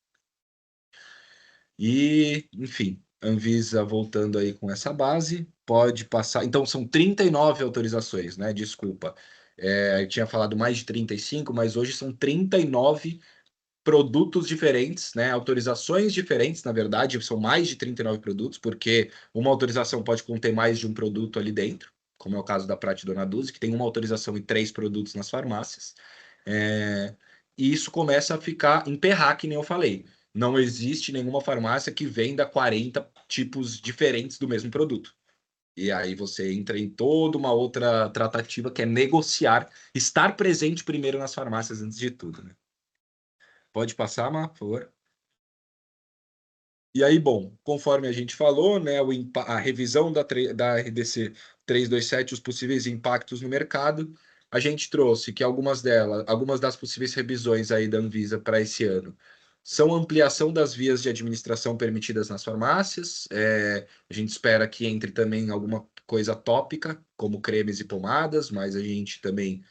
E, enfim, Anvisa voltando aí com essa base, pode passar. Então, são 39 autorizações, né? Desculpa. Eu tinha falado mais de 35, mas hoje são 39 produtos diferentes, né? Autorizações diferentes, na verdade, são mais de 39 produtos, porque uma autorização pode conter mais de um produto ali dentro, como é o caso da Pratidona Dose, que tem uma autorização e 3 produtos nas farmácias. É, E isso começa a ficar emperrar, que nem eu falei. Não existe nenhuma farmácia que venda 40 tipos diferentes do mesmo produto. E aí você entra em toda uma outra tratativa que é negociar, estar presente primeiro nas farmácias antes de tudo, né? Pode passar, Mar, por favor. E aí, bom, conforme a gente falou, né, a revisão da RDC 327, os possíveis impactos no mercado, a gente trouxe que algumas das possíveis revisões aí da Anvisa para esse ano são a ampliação das vias de administração permitidas nas farmácias. A gente espera que entre também alguma coisa tópica, como cremes e pomadas, mas a gente também,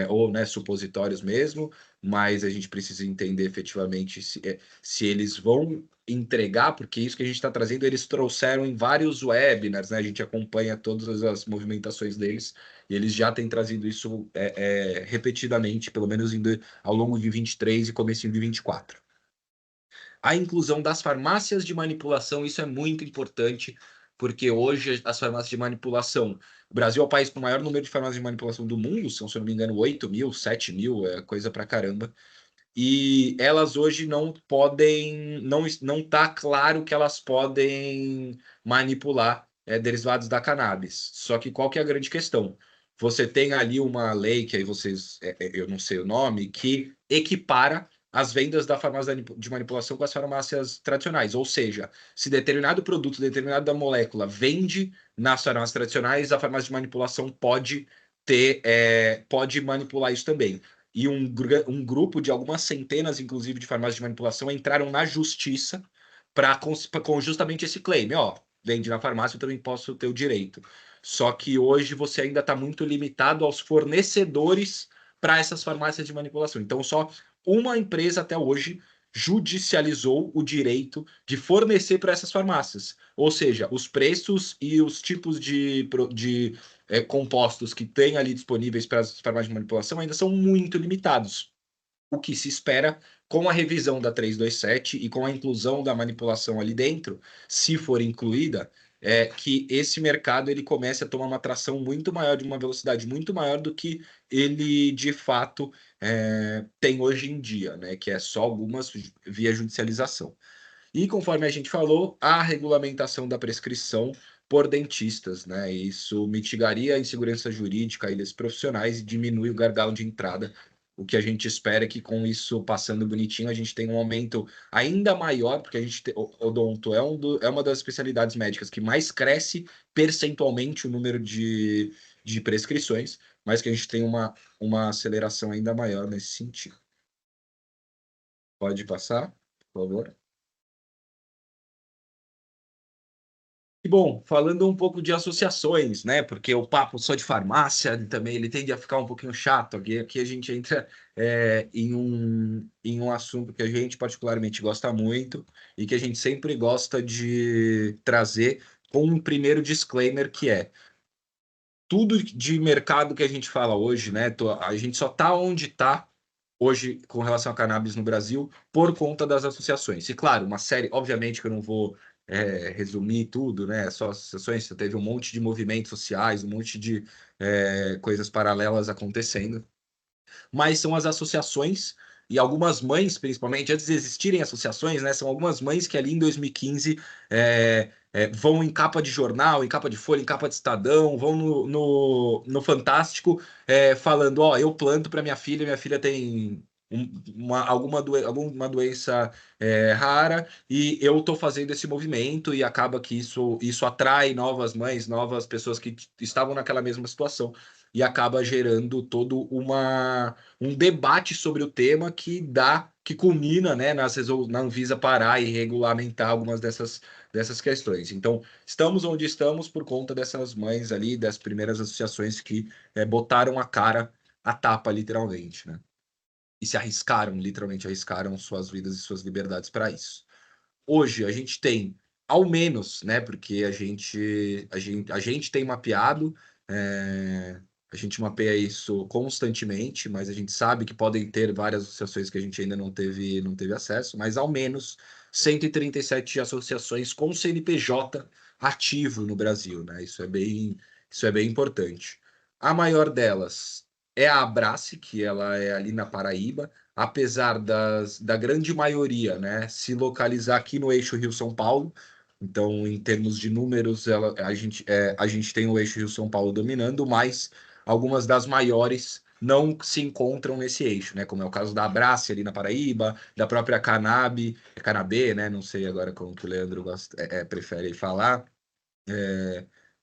ou né, supositórios mesmo, mas a gente precisa entender efetivamente se eles vão entregar, porque isso que a gente está trazendo, eles trouxeram em vários webinars, né? A gente acompanha todas as movimentações deles, e eles já têm trazido isso repetidamente, pelo menos ao longo de 23 e comecinho de 24. A inclusão das farmácias de manipulação, isso é muito importante, porque hoje as farmácias de manipulação, o Brasil é o país com o maior número de farmácias de manipulação do mundo, são, se eu não me engano, 8 mil, 7 mil, é coisa pra caramba. E elas hoje não podem, não está claro que elas podem manipular derivados da cannabis. Só que qual que é a grande questão? Você tem ali uma lei, que aí vocês, eu não sei o nome, que equipara as vendas da farmácia de manipulação com as farmácias tradicionais. Ou seja, se determinado produto, determinada molécula vende nas farmácias tradicionais, a farmácia de manipulação pode manipular isso também. E um grupo de algumas centenas, inclusive, de farmácias de manipulação entraram na justiça com justamente esse claim. Ó, vende na farmácia, eu também posso ter o direito. Só que hoje você ainda está muito limitado aos fornecedores para essas farmácias de manipulação. Então, só uma empresa até hoje judicializou o direito de fornecer para essas farmácias. Ou seja, os preços e os tipos de compostos que tem ali disponíveis para as farmácias de manipulação ainda são muito limitados. O que se espera com a revisão da 327 e com a inclusão da manipulação ali dentro, se for incluída, é que esse mercado ele comece a tomar uma atração muito maior, de uma velocidade muito maior do que ele de fato tem hoje em dia, né? Que é só algumas via judicialização. E conforme a gente falou, a regulamentação da prescrição por dentistas, né? Isso mitigaria a insegurança jurídica aí desses profissionais e diminui o gargalo de entrada. O que a gente espera é que com isso passando bonitinho, a gente tenha um aumento ainda maior, porque a gente odonto é uma das especialidades médicas que mais cresce percentualmente o número de prescrições, mas que a gente tem uma aceleração ainda maior nesse sentido. Pode passar, por favor. E bom, falando um pouco de associações, né? Porque o papo só de farmácia também ele tende a ficar um pouquinho chato. Aqui a gente entra em um assunto que a gente particularmente gosta muito e que a gente sempre gosta de trazer com um primeiro disclaimer que é tudo de mercado que a gente fala hoje, né? A gente só tá onde está hoje com relação a cannabis no Brasil por conta das associações. E claro, uma série, obviamente que eu não vou resumir tudo, né? Só associações, você teve um monte de movimentos sociais, um monte de coisas paralelas acontecendo, mas são as associações e algumas mães, principalmente, antes de existirem associações, né? São algumas mães que ali em 2015 vão em capa de jornal, em capa de Folha, em capa de Estadão, vão no Fantástico, falando, ó, eu planto para minha filha tem alguma doença rara e eu estou fazendo esse movimento e acaba que isso atrai novas mães, novas pessoas que estavam naquela mesma situação e acaba gerando todo um debate sobre o tema que culmina, né, na Anvisa parar e regulamentar algumas dessas questões. Então, estamos onde estamos por conta dessas mães ali, das primeiras associações que botaram a cara a tapa, literalmente, né? E se arriscaram, literalmente arriscaram suas vidas e suas liberdades para isso. Hoje a gente tem, ao menos, né? Porque a gente tem mapeado, a gente mapeia isso constantemente, mas a gente sabe que podem ter várias associações que a gente ainda não teve acesso, mas ao menos 137 associações com CNPJ ativo no Brasil, né? Isso é bem importante. A maior delas é a Abrace, que ela é ali na Paraíba, apesar da grande maioria, né, se localizar aqui no eixo Rio-São Paulo. Então, em termos de números, a gente tem o eixo Rio-São Paulo dominando, mas algumas das maiores não se encontram nesse eixo, né? Como é o caso da Abrace ali na Paraíba, da própria Canabê, né? Não sei agora como que o Leandro prefere falar.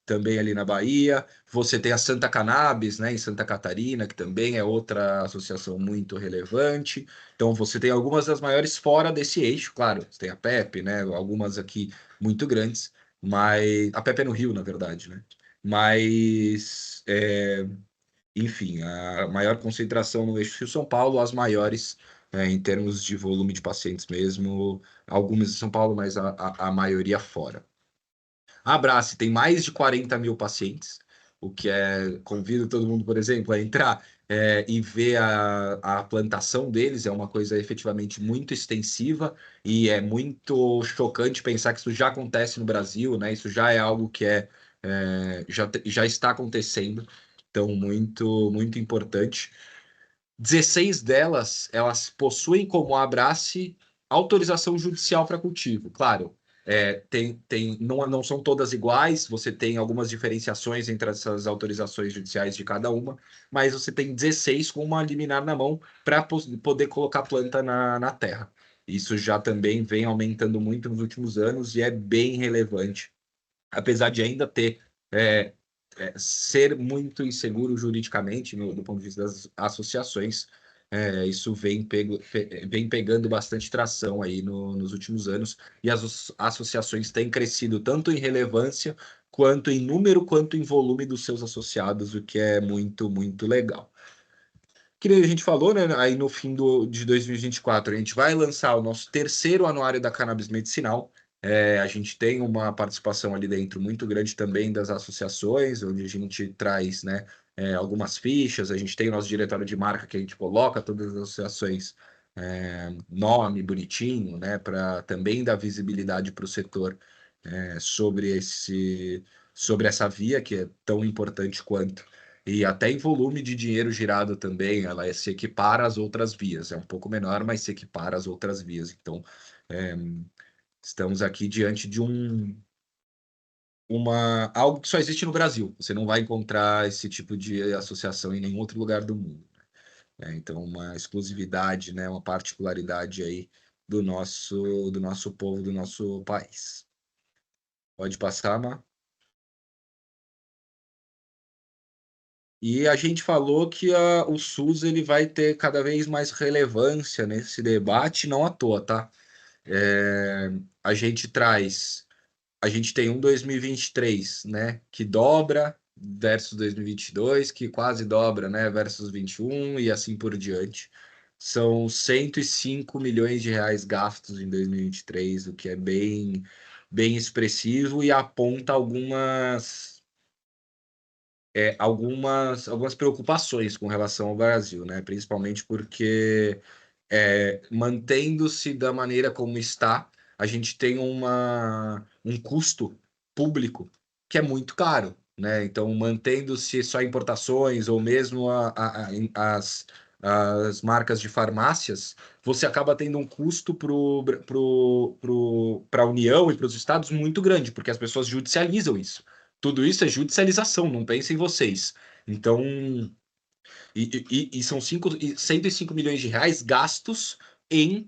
também ali na Bahia. Você tem a Santa Cannabis, né, em Santa Catarina, que também é outra associação muito relevante. Então, você tem algumas das maiores fora desse eixo, claro. Você tem a PEP, né, algumas aqui muito grandes, mas a PEP é no Rio, na verdade, né? Mas, enfim, a maior concentração no eixo Rio-São Paulo, as maiores em termos de volume de pacientes mesmo, algumas em São Paulo, mas a maioria fora. A Abrace tem mais de 40 mil pacientes, o que convido todo mundo, por exemplo, a entrar e ver a plantação deles, é uma coisa efetivamente muito extensiva e é muito chocante pensar que isso já acontece no Brasil, né? Isso já é algo que já está acontecendo, então muito importante. 16 delas, elas possuem como Abrace autorização judicial para cultivo. Claro, não são todas iguais, você tem algumas diferenciações entre essas autorizações judiciais de cada uma, mas você tem 16 com uma liminar na mão para poder colocar planta na terra. Isso já também vem aumentando muito nos últimos anos e é bem relevante, apesar de ainda ter ser muito inseguro juridicamente do ponto de vista das associações. Isso vem pegando bastante tração aí nos últimos anos, e as associações têm crescido tanto em relevância, quanto em número, quanto em volume dos seus associados, o que é muito legal. Que nem a gente falou, né? Aí no fim de 2024, a gente vai lançar o nosso terceiro anuário da cannabis medicinal. A gente tem uma participação ali dentro muito grande também das associações, onde a gente traz, né, algumas fichas, a gente tem o nosso diretório de marca que a gente coloca todas as associações, nome bonitinho, né, para também dar visibilidade para o setor sobre essa via que é tão importante quanto. E até em volume de dinheiro girado também, ela se equipara às outras vias. É um pouco menor, mas se equipara às outras vias. Então, é, estamos aqui diante de algo que só existe no Brasil. Você não vai encontrar esse tipo de associação em nenhum outro lugar do mundo. Então, uma exclusividade, né, uma particularidade aí do nosso povo, do nosso país. Pode passar, Má? E a gente falou que o SUS ele vai ter cada vez mais relevância nesse debate, não à toa, tá? É, a gente traz, a gente tem 2023, né, que dobra versus 2022, que quase dobra, né, versus 21 e assim por diante. São 105 milhões de reais gastos em 2023, o que é bem expressivo e aponta algumas preocupações com relação ao Brasil, né? Principalmente porque, mantendo-se da maneira como está, a gente tem um custo público que é muito caro, né? Então, mantendo-se só importações ou mesmo as marcas de farmácias, você acaba tendo um custo para a União e para os estados muito grande, porque as pessoas judicializam isso. Tudo isso é judicialização, não pensem vocês. Então, são 105 milhões de reais gastos em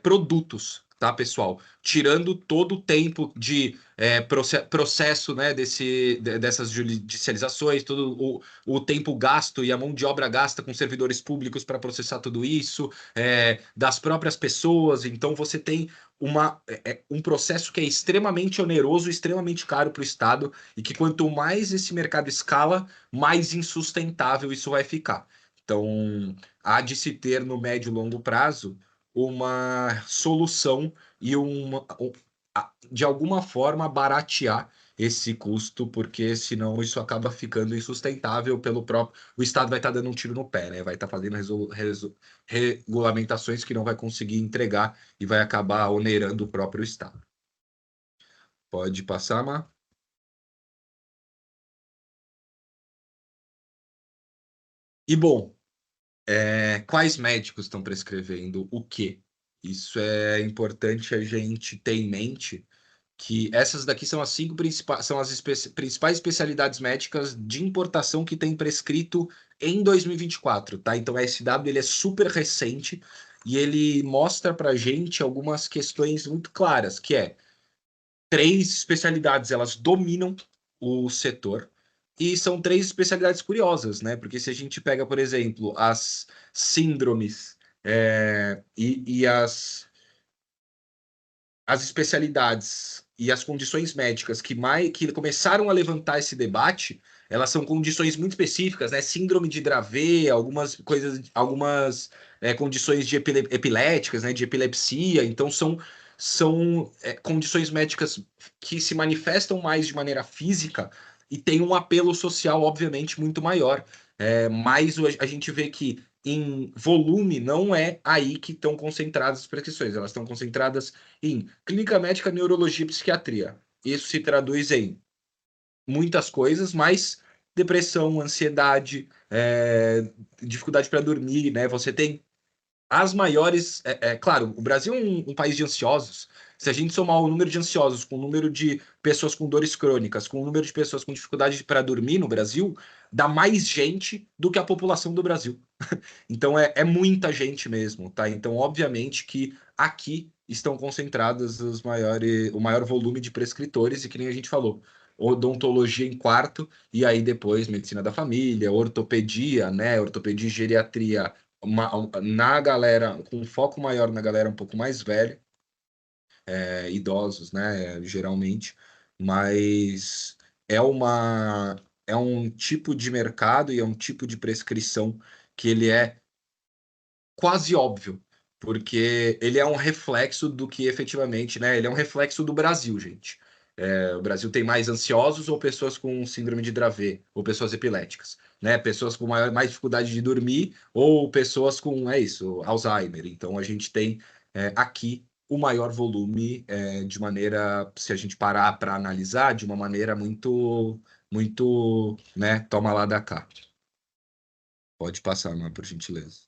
produtos, tá, pessoal? Tirando todo o tempo de processo, né, dessas judicializações, todo o tempo gasto e a mão de obra gasta com servidores públicos para processar tudo isso, das próprias pessoas. Então, você tem um processo que é extremamente oneroso, extremamente caro para o Estado, e que quanto mais esse mercado escala, mais insustentável isso vai ficar. Então, há de se ter no médio e longo prazo uma solução e de alguma forma baratear esse custo, porque senão isso acaba ficando insustentável pelo próprio. O Estado vai estar dando um tiro no pé, né? Vai estar fazendo regulamentações que não vai conseguir entregar e vai acabar onerando o próprio Estado. Pode passar, Má? E bom, quais médicos estão prescrevendo o quê? Isso é importante a gente ter em mente que essas daqui são as cinco principais, são as principais especialidades médicas de importação que tem prescrito em 2024, tá? Então, o SW ele é super recente e ele mostra para gente algumas questões muito claras, que três especialidades, elas dominam o setor. E são três especialidades curiosas, né? Porque se a gente pega, por exemplo, as síndromes e as especialidades e as condições médicas que começaram a levantar esse debate, elas são condições muito específicas, né? Síndrome de Dravet, algumas coisas, algumas condições de epiléticas, né? De epilepsia. Então são condições médicas que se manifestam mais de maneira física e têm um apelo social, obviamente, muito maior. Mas a gente vê que em volume não é aí que estão concentradas as prescrições, elas estão concentradas em clínica médica, neurologia e psiquiatria. Isso se traduz em muitas coisas, mas depressão, ansiedade, dificuldade para dormir, né? Você tem as maiores. Claro, o Brasil é um país de ansiosos. Se a gente somar o número de ansiosos com o número de pessoas com dores crônicas, com o número de pessoas com dificuldade para dormir no Brasil, dá mais gente do que a população do Brasil. Então é muita gente mesmo, tá? Então, obviamente que aqui estão concentradas o maior volume de prescritores, e que nem a gente falou, odontologia em quarto, e aí depois medicina da família, ortopedia, né? Ortopedia e geriatria na galera, com um foco maior na galera um pouco mais velha, idosos, né? Geralmente, mas é uma. É um tipo de mercado e é um tipo de prescrição que ele é quase óbvio, porque ele é um reflexo do que efetivamente, né? Ele é um reflexo do Brasil, gente. O Brasil tem mais ansiosos ou pessoas com síndrome de Dravet, ou pessoas epiléticas, né? Pessoas com mais dificuldade de dormir, ou pessoas com, Alzheimer. Então a gente tem aqui o maior volume de maneira, se a gente parar para analisar, de uma maneira muito, muito, né? Toma lá da cá. Pode passar, mas por gentileza.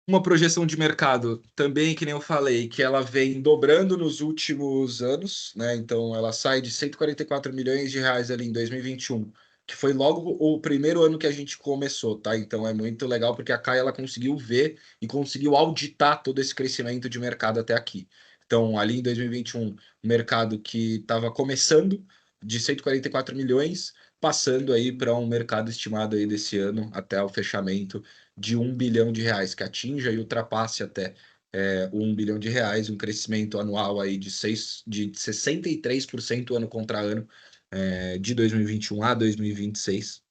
Uma projeção de mercado também, que nem eu falei, que ela vem dobrando nos últimos anos, né? Então ela sai de 144 milhões de reais ali em 2021, que foi logo o primeiro ano que a gente começou, tá? Então é muito legal porque a Kai ela conseguiu ver e conseguiu auditar todo esse crescimento de mercado até aqui. Então, ali em 2021, o mercado que estava começando de 144 milhões, passando aí para um mercado estimado aí desse ano até o fechamento de 1 bilhão de reais, que atinja e ultrapasse até o 1 bilhão de reais, um crescimento anual aí de 63% ano contra ano, de 2021 a 2026.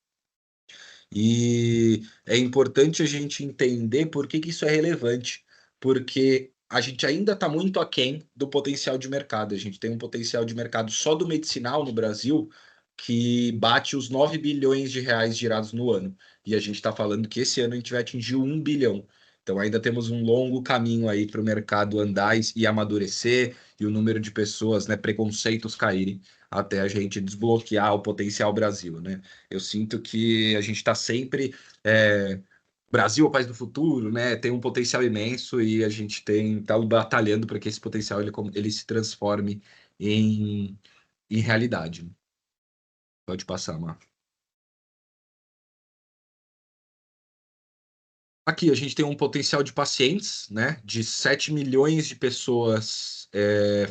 E é importante a gente entender por que que isso é relevante, porque a gente ainda está muito aquém do potencial de mercado. A gente tem um potencial de mercado só do medicinal no Brasil que bate os 9 bilhões de reais girados no ano. E a gente está falando que esse ano a gente vai atingir o 1 bilhão. Então ainda temos um longo caminho aí para o mercado andar e amadurecer e o número de pessoas, né, preconceitos caírem até a gente desbloquear o potencial Brasil, né? Eu sinto que a gente está sempre. Brasil é o país do futuro, né? Tem um potencial imenso e a gente tá batalhando para que esse potencial ele se transforme em realidade. Pode passar, Mar. Aqui a gente tem um potencial de pacientes, né? De 7 milhões de pessoas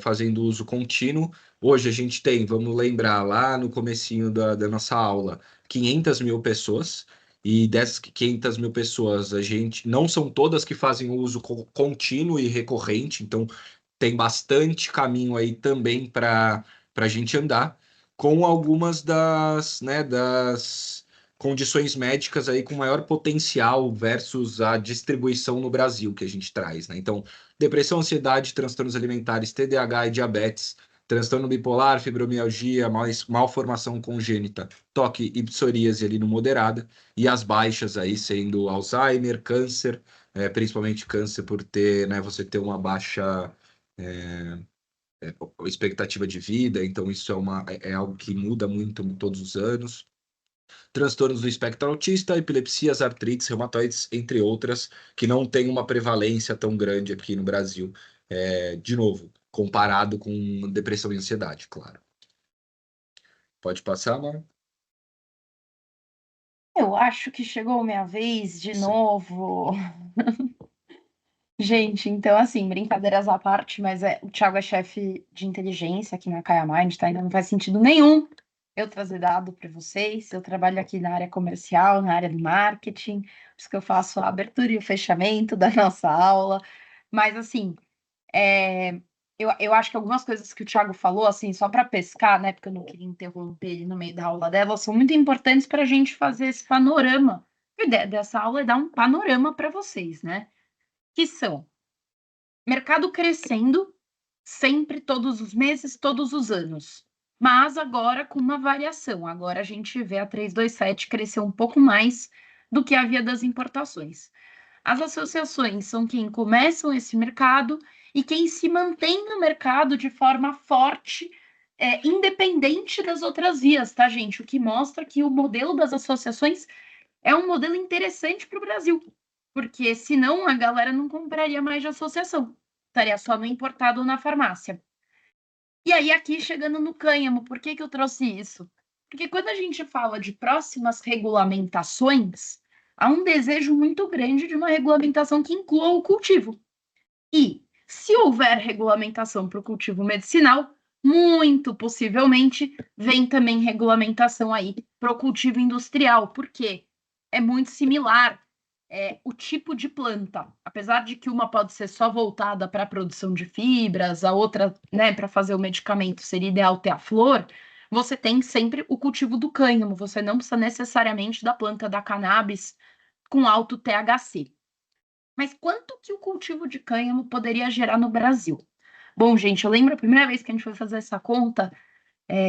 fazendo uso contínuo. Hoje a gente tem, vamos lembrar, lá no comecinho da nossa aula, 500 mil pessoas. E dessas 500 mil pessoas, a gente não são todas que fazem uso contínuo e recorrente, então tem bastante caminho aí também para a gente andar, com algumas das condições médicas aí com maior potencial versus a distribuição no Brasil que a gente traz, né? Então, depressão, ansiedade, transtornos alimentares, TDAH e diabetes, transtorno bipolar, fibromialgia, malformação congênita, toque e psoríase ali no moderada, e as baixas aí sendo Alzheimer, câncer, principalmente câncer por ter, né, você ter uma baixa expectativa de vida, então isso é algo que muda muito todos os anos. Transtornos do espectro autista, epilepsias, artrites, reumatoides, entre outras, que não tem uma prevalência tão grande aqui no Brasil, de novo, comparado com depressão e ansiedade, claro. Pode passar, Mara? Eu acho que chegou minha vez de novo. Gente, então assim, brincadeiras à parte, mas o Thiago é chefe de inteligência aqui na Kaya Mind, tá? Ainda não faz sentido nenhum eu trazer dado para vocês. Eu trabalho aqui na área comercial, na área do marketing, por isso que eu faço a abertura e o fechamento da nossa aula. Mas assim, é, eu acho que algumas coisas que o Thiago falou, assim, só para pescar, né? Porque eu não queria interromper ele no meio da aula dela, são muito importantes para a gente fazer esse panorama. A ideia dessa aula é dar um panorama para vocês, né? Que são mercado crescendo sempre, todos os meses, todos os anos. Mas agora com uma variação. Agora a gente vê a 327 crescer um pouco mais do que a via das importações. As associações são quem começam esse mercado e quem se mantém no mercado de forma forte, independente das outras vias, tá, gente? O que mostra que o modelo das associações é um modelo interessante para o Brasil, porque senão a galera não compraria mais de associação, estaria só no importado ou na farmácia. E aí, aqui chegando no cânhamo, por que eu trouxe isso? Porque quando a gente fala de próximas regulamentações, há um desejo muito grande de uma regulamentação que inclua o cultivo. E, se houver regulamentação para o cultivo medicinal, muito possivelmente vem também regulamentação aí para o cultivo industrial, porque é muito similar o tipo de planta. Apesar de que uma pode ser só voltada para a produção de fibras, a outra, né, para fazer o medicamento seria ideal ter a flor, você tem sempre o cultivo do cânhamo, você não precisa necessariamente da planta da cannabis com alto THC. Mas quanto que o cultivo de cânhamo poderia gerar no Brasil? Bom, gente, eu lembro a primeira vez que a gente foi fazer essa conta,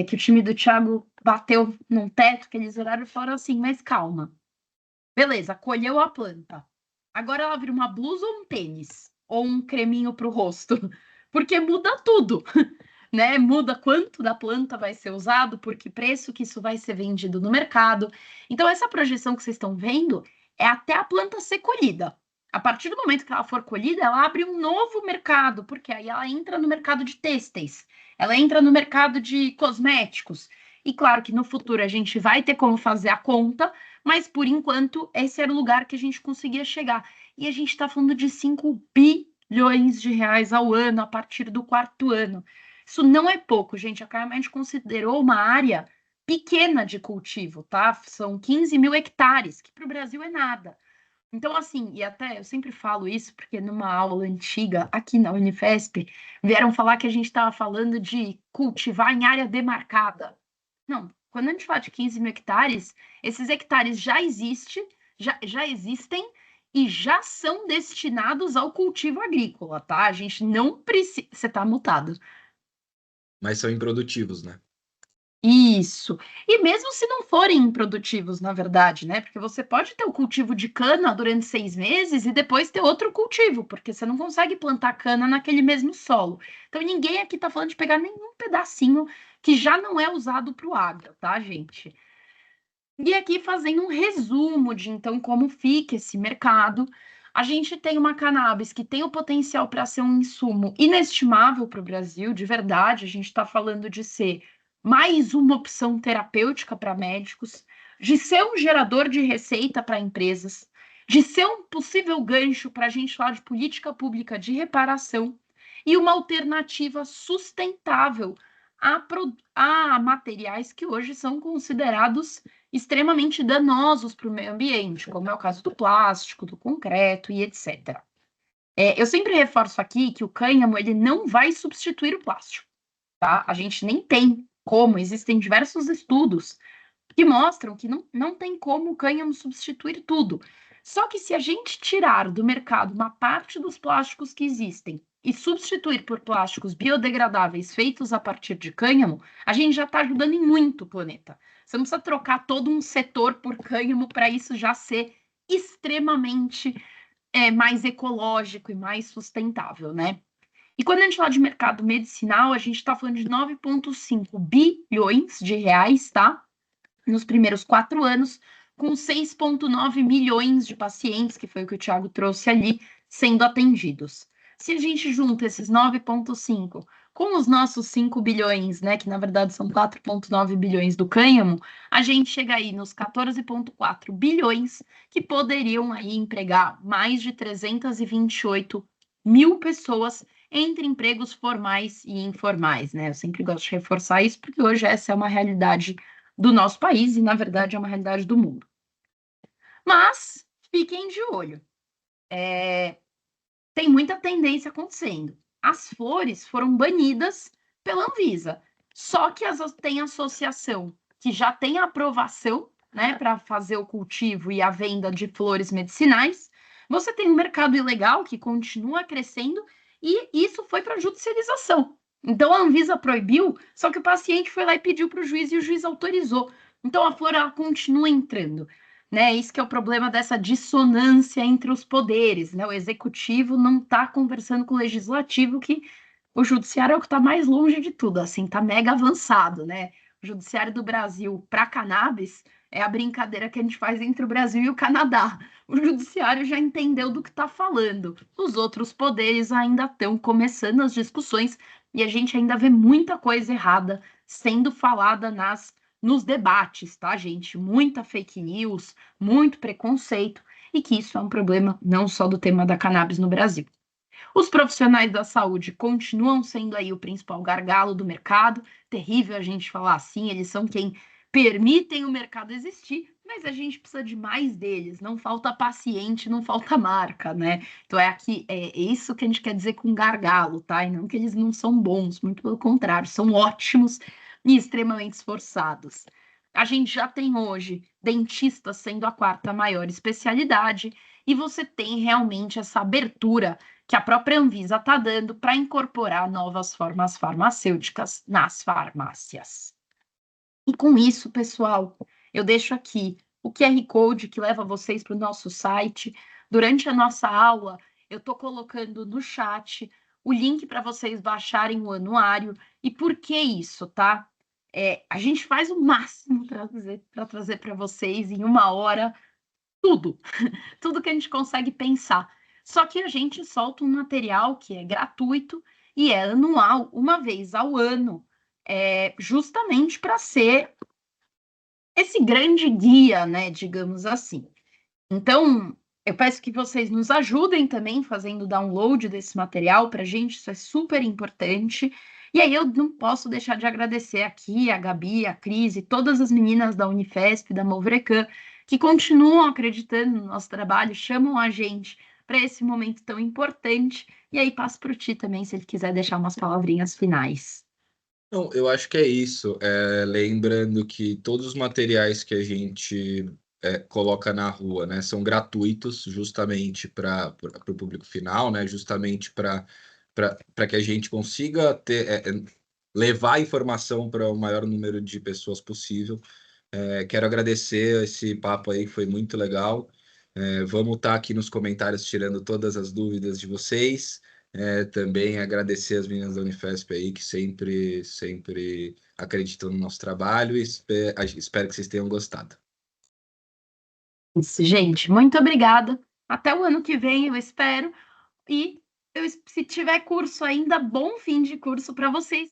que o time do Thiago bateu num teto, que eles olharam e falaram assim, mas calma. Beleza, colheu a planta. Agora ela vira uma blusa ou um tênis? Ou um creminho para o rosto? Porque muda tudo, né? Muda quanto da planta vai ser usado, por que preço que isso vai ser vendido no mercado. Então, essa projeção que vocês estão vendo é até a planta ser colhida. A partir do momento que ela for colhida, ela abre um novo mercado, porque aí ela entra no mercado de têxteis, ela entra no mercado de cosméticos. E claro que no futuro a gente vai ter como fazer a conta, mas por enquanto esse era o lugar que a gente conseguia chegar. E a gente está falando de 5 bilhões de reais ao ano a partir do quarto ano. Isso não é pouco, gente. A Kaya considerou uma área pequena de cultivo, tá? São 15 mil hectares, que para o Brasil é nada. Então, assim, e até eu sempre falo isso, porque numa aula antiga aqui na Unifesp, vieram falar que a gente estava falando de cultivar em área demarcada. Não, quando a gente fala de 15 mil hectares, esses hectares já existem e já são destinados ao cultivo agrícola, tá? A gente não precisa. Você está mutado. Mas são improdutivos, né? Isso. E mesmo se não forem improdutivos, na verdade, né? Porque você pode ter o cultivo de cana durante 6 meses e depois ter outro cultivo, porque você não consegue plantar cana naquele mesmo solo. Então, ninguém aqui está falando de pegar nenhum pedacinho que já não é usado para o agro, tá, gente? E aqui fazendo um resumo de então como fica esse mercado. A gente tem uma cannabis que tem o potencial para ser um insumo inestimável para o Brasil, de verdade. A gente está falando de ser mais uma opção terapêutica para médicos, de ser um gerador de receita para empresas, de ser um possível gancho para a gente falar de política pública de reparação e uma alternativa sustentável a materiais que hoje são considerados extremamente danosos para o meio ambiente, como é o caso do plástico, do concreto e etc. Eu sempre reforço aqui que o cânhamo ele não vai substituir o plástico, tá? A gente nem tem como, existem diversos estudos que mostram que não tem como o cânhamo substituir tudo. Só que se a gente tirar do mercado uma parte dos plásticos que existem e substituir por plásticos biodegradáveis feitos a partir de cânhamo, a gente já está ajudando em muito o planeta. Você não precisa trocar todo um setor por cânhamo para isso já ser extremamente mais ecológico e mais sustentável, né? E quando a gente fala de mercado medicinal, a gente está falando de 9,5 bilhões de reais, tá? Nos primeiros 4 anos, com 6,9 milhões de pacientes, que foi o que o Thiago trouxe ali, sendo atendidos. Se a gente junta esses 9,5 com os nossos 5 bilhões, né, que na verdade são 4,9 bilhões do cânhamo, a gente chega aí nos 14,4 bilhões que poderiam aí empregar mais de 328 1.000 pessoas entre empregos formais e informais, né? Eu sempre gosto de reforçar isso, porque hoje essa é uma realidade do nosso país e, na verdade, é uma realidade do mundo. Mas fiquem de olho. Tem muita tendência acontecendo. As flores foram banidas pela Anvisa. Só que tem associação que já tem aprovação, né, para fazer o cultivo e a venda de flores medicinais. Você tem um mercado ilegal que continua crescendo e isso foi para judicialização. Então a Anvisa proibiu, só que o paciente foi lá e pediu para o juiz e o juiz autorizou. Então a flor ela continua entrando. Né, isso que é o problema dessa dissonância entre os poderes, né? O executivo não está conversando com o legislativo, que o judiciário é o que está mais longe de tudo, assim, está mega avançado, né? O judiciário do Brasil para cannabis é a brincadeira que a gente faz entre o Brasil e o Canadá. O judiciário já entendeu do que está falando. Os outros poderes ainda estão começando as discussões e a gente ainda vê muita coisa errada sendo falada nos debates, tá, gente? Muita fake news, muito preconceito, e que isso é um problema não só do tema da cannabis no Brasil. Os profissionais da saúde continuam sendo aí o principal gargalo do mercado, terrível a gente falar assim, eles são quem permitem o mercado existir, mas a gente precisa de mais deles, não falta paciente, não falta marca, né? Então é isso que a gente quer dizer com gargalo, tá? E não que eles não são bons, muito pelo contrário, são ótimos e extremamente esforçados. A gente já tem hoje dentista sendo a 4ª maior especialidade e você tem realmente essa abertura que a própria Anvisa está dando para incorporar novas formas farmacêuticas nas farmácias. E com isso, pessoal, eu deixo aqui o QR Code que leva vocês para o nosso site. Durante a nossa aula, eu estou colocando no chat o link para vocês baixarem o anuário. E por que isso, tá? A gente faz o máximo para trazer para vocês em 1 hora tudo que a gente consegue pensar. Só que a gente solta um material que é gratuito e é anual, uma vez ao ano, justamente para ser esse grande guia, né, digamos assim. Então, eu peço que vocês nos ajudem também fazendo o download desse material para a gente, isso é super importante. E aí eu não posso deixar de agradecer aqui a Gabi, a Cris e todas as meninas da Unifesp, da Movrecan, que continuam acreditando no nosso trabalho, chamam a gente para esse momento tão importante. E aí passo para o Ti também, se ele quiser deixar umas palavrinhas finais. Não, eu acho que é isso. Lembrando que todos os materiais que a gente coloca na rua, né, são gratuitos, justamente para o público final, né, justamente para que a gente consiga levar a informação para o maior número de pessoas possível. Quero agradecer esse papo aí, que foi muito legal. Vamos estar aqui nos comentários tirando todas as dúvidas de vocês. Também agradecer as meninas da Unifesp aí, que sempre acreditam no nosso trabalho, e espero que vocês tenham gostado. Isso, gente, muito obrigada. Até o ano que vem, eu espero. E se tiver curso ainda, bom fim de curso para vocês.